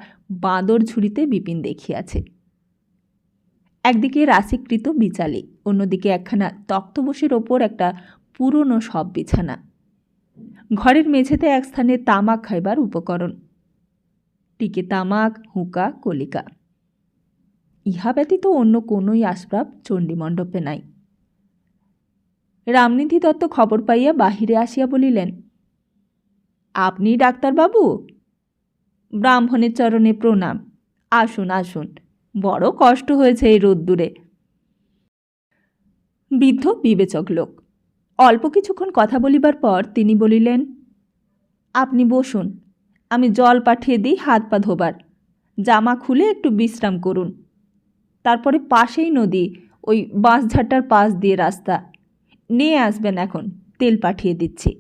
বাঁদর ঝুলিতে বিপিন দেখিয়াছে। একদিকে রাশিকৃত বিচালি, অন্যদিকে একখানা তক্তপোশের ওপর একটা পুরনো সব বিছানা। ঘরের মেঝেতে এক স্থানে তামাক খাইবার উপকরণ, টিকে তামাক, হুঁকা, কলিকা। ইহা ব্যতীত অন্য কোনোই আসবাব চণ্ডীমণ্ডপে নাই। রামনিধি দত্ত খবর পাইয়া বাহিরে আসিয়া বলিলেন, আপনি ডাক্তারবাবু? ব্রাহ্মণের চরণে প্রণাম। আসুন আসুন, বড় কষ্ট হয়েছে এই রোদ্দুরে। বৃদ্ধ বিবেচক লোক। অল্প কিছুক্ষণ কথা বলিবার পর তিনি বলিলেন, আপনি বসুন, আমি জল পাঠিয়ে দিই হাত পা ধোবার। জামা খুলে একটু বিশ্রাম করুন। তারপরে পাশেই নদী, ওই বাঁশঝাড়টার পাশ দিয়ে রাস্তা। নিয়ে আসবেন, এখন তেল পাঠিয়ে দিচ্ছি।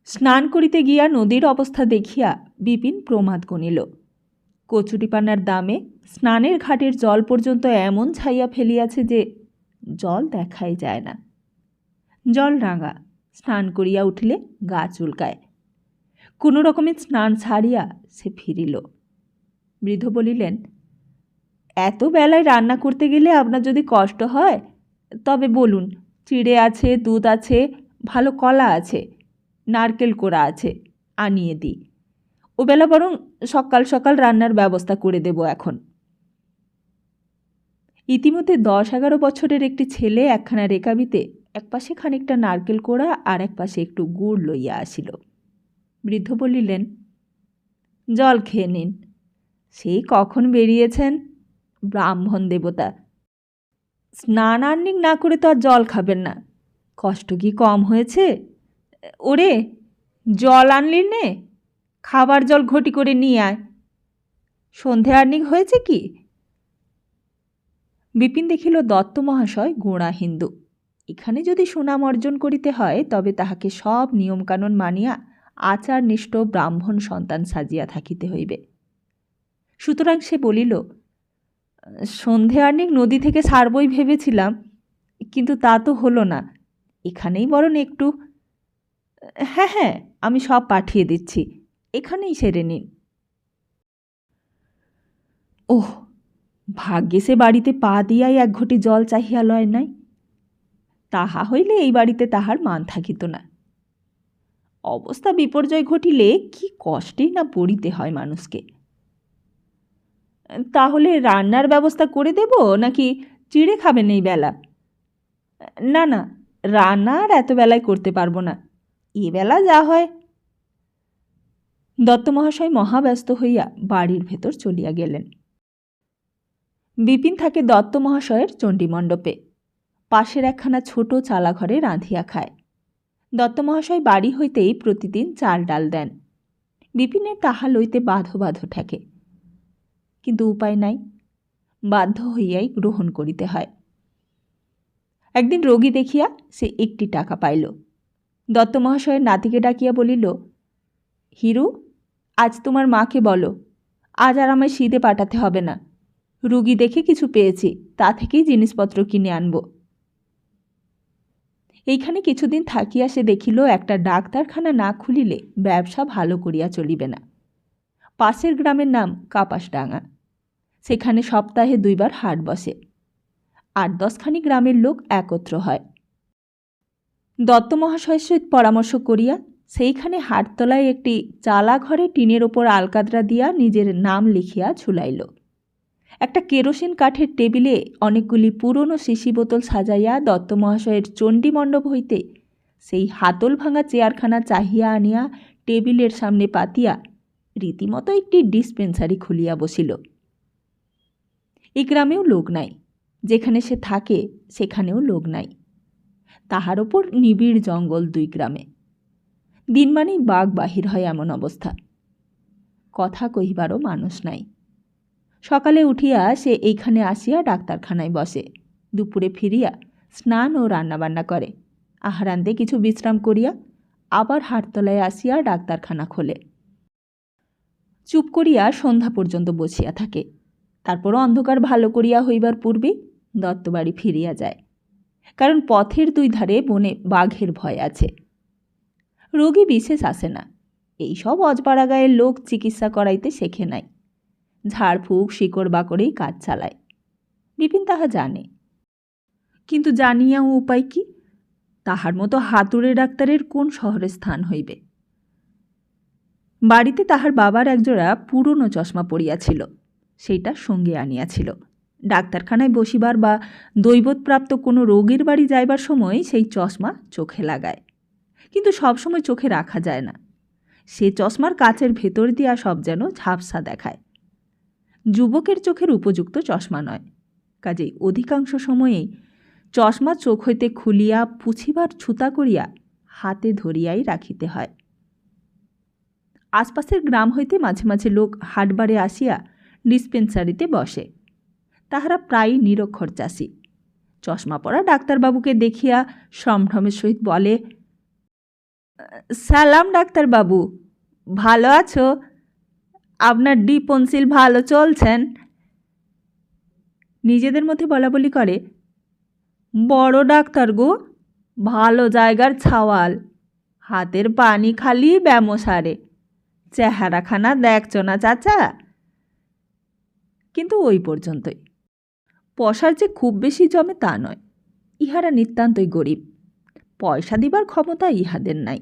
স্নান করিতে গিয়া নদীর অবস্থা দেখিয়া বিপিন প্রমাদ গণিল। কচুরিপানার দামে স্নানের ঘাটের জল পর্যন্ত এমন ছাইয়া ফেলিয়াছে যে জল দেখাই যায় না। জল রাঙা, স্নান করিয়া উঠিলে গা চুলকায়। কোনো রকমে স্নান ছাড়িয়া সে ফিরিল। বৃদ্ধ বলিলেন, এত বেলায় রান্না করতে গেলে আপনার যদি কষ্ট হয় তবে বলুন, চিড়ে আছে, দুধ আছে, ভালো কলা আছে, নারকেল কোড়া আছে, আনিয়ে দিই। ওবেলা বরং সকাল সকাল রান্নার ব্যবস্থা করে দেব এখন। ইতিমধ্যে 10-11 বছরের একটি ছেলে একখানা রেকাবিতে একপাশে খানিকটা নারকেল কোড়া আর এক পাশে একটু গুড় লইয়া আসিল। বৃদ্ধ বলিলেন, জল খেয়ে নিন। সেই কখন বেরিয়েছেন, ব্রাহ্মণ দেবতা। স্নান আহ্নিক না করে তো আর জল খাবেন না। কষ্ট কি কম হয়েছে? ওরে, জল আনলি নে, খাবার জল ঘটি করে নিয়ে আয়। সন্ধে আর্নিং হয়েছে কি? বিপিন দেখিল দত্ত মহাশয় গোঁড়া হিন্দু। এখানে যদি সুনাম অর্জন করিতে হয় তবে তাহাকে সব নিয়মকানুন মানিয়া আচারনিষ্ঠ ব্রাহ্মণ সন্তান সাজিয়া থাকিতে হইবে। সুতরাং সে বলিল, সন্ধে আর্নিক নদী থেকে সারবই ভেবেছিলাম, কিন্তু তা তো হলো না। এখানেই বরং একটু। হ্যাঁ হ্যাঁ, আমি সব পাঠিয়ে দিচ্ছি, এখানেই সেরে নিন। ওহ, ভাগ্যে সে বাড়িতে পা দিয়াই এক ঘটি জল চাহিয়া লয় নাই। তাহা হইলে এই বাড়িতে তাহার মান থাকিত না। অবস্থা বিপর্যয় ঘটিলে কি কষ্টেই না পড়িতে হয় মানুষকে। তাহলে রান্নার ব্যবস্থা করে দেব নাকি চিড়ে খাবেন এই বেলা? না না, রান্না আর এত বেলায় করতে পারবো না, এবেলা যা হয়। দত্তমহাশয় মহাব্যস্ত হইয়া বাড়ির ভেতর চলিয়া গেলেন। বিপিন থাকে দত্তমহাশয়ের চণ্ডীমণ্ডপে। পাশের একখানা ছোট চালাঘরে রাঁধিয়া খায়। দত্তমহাশয় বাড়ি হইতেই প্রতিদিন চাল ডাল দেন। বিপিনের তাহা লইতে বাধো বাধো ঠেকে, কিন্তু উপায় নাই, বাধ্য হইয়াই গ্রহণ করিতে হয়। একদিন রোগী দেখিয়া সে একটি টাকা পাইল। দত্তমহাশয়ের নাতিকে ডাকিয়া বলিল, হিরু, আজ তোমার মাকে বলো আজ আর আমায় শীতে পাঠাতে হবে না। রুগী দেখে কিছু পেয়েছি, তা থেকেই জিনিসপত্র কিনে আনব। এইখানে কিছুদিন থাকিয়া সে দেখিল একটা ডাক্তারখানা না খুলিলে ব্যবসা ভালো করিয়া চলিবে না। পাশের গ্রামের নাম কাপাসডাঙ্গা। সেখানে সপ্তাহে 2 বার হাট বসে। 8-10খানি গ্রামের লোক একত্র হয়। দত্তমহাশয়ের সহিত পরামর্শ করিয়া সেইখানে হাটতলায় একটি চালা ঘরে টিনের ওপর আলকাতরা দিয়া নিজের নাম লিখিয়া ঝুলাইল। একটা কেরোসিন কাঠের টেবিলে অনেকগুলি পুরনো শিশি বোতল সাজাইয়া দত্তমহাশয়ের চণ্ডীমণ্ডপ হইতে সেই হাতল ভাঙা চেয়ারখানা চাহিয়া আনিয়া টেবিলের সামনে পাতিয়া রীতিমতো একটি ডিসপেন্সারি খুলিয়া বসিল। এই গ্রামেও লোক নাই, যেখানে সে থাকে সেখানেও লোক নাই। তাহার ওপর নিবিড় জঙ্গল 2 গ্রামে। দিন মানেই বাঘ বাহির হয় এমন অবস্থা। কথা কহিবারও মানুষ নাই। সকালে উঠিয়া সে এইখানে আসিয়া ডাক্তারখানায় বসে। দুপুরে ফিরিয়া স্নান ও রান্নাবান্না করে। আহারান্তে কিছু বিশ্রাম করিয়া আবার হাটতলায় আসিয়া ডাক্তারখানা খোলে। চুপ করিয়া সন্ধ্যা পর্যন্ত বসিয়া থাকে। তারপর অন্ধকার ভালো করিয়া হইবার পূর্বে দত্তবাড়ি ফিরিয়া যায়। কারণ পথের 2 ধারে বনে বাঘের ভয় আছে। রোগী বিশেষ আসে না। এইসব অজপাড়া গায়ের লোক চিকিৎসা করাইতে শেখে নাই। ঝাড়ফুঁক শিকড় বাকড়েই কাজ চালায়। বিপিন তাহা জানে, কিন্তু জানিয়াও উপায় কি? তাহার মতো হাতুড়ে ডাক্তারের কোন শহরে স্থান হইবে? বাড়িতে তাহার বাবার একজোড়া পুরনো চশমা পড়িয়াছিল, সেইটা সঙ্গে আনিয়াছিল। ডাক্তারখানায় বসিবার বা দৈবতপ্রাপ্ত কোনো রোগীর বাড়ি যাইবার সময় সেই চশমা চোখে লাগায়, কিন্তু সবসময় চোখে রাখা যায় না। সে চশমার কাচের ভেতর দিয়া সব যেন ঝাপসা দেখায়। যুবকের চোখের উপযুক্ত চশমা নয়, কাজেই অধিকাংশ সময়েই চশমা চোখ হইতে খুলিয়া পুছিবার ছুতা করিয়া হাতে ধরিয়াই রাখিতে হয়। আশপাশের গ্রাম হইতে মাঝে মাঝে লোক হাটবারে আসিয়া ডিসপেন্সারিতে বসে। তাহারা প্রায়ই নিরক্ষর চাষি। চশমা পরা ডাক্তারবাবুকে দেখিয়া সম্ভ্রমের সহিত বলে, সালাম ডাক্তারবাবু, ভালো আছো? আপনার ডিপনসিল ভালো চলছেন? নিজেদের মধ্যে বলাবলি করে, বড় ডাক্তার গো, ভালো জায়গার ছাওয়াল, হাতের পানি খালি ব্যামসারে, চেহারাখানা দেখছ না চাচা? কিন্তু ওই পর্যন্তই। পয়সার যে খুব বেশি জমে তা নয়। ইহারা নিতান্তই গরিব। পয়সা দিবার ক্ষমতা ইহাদের নাই।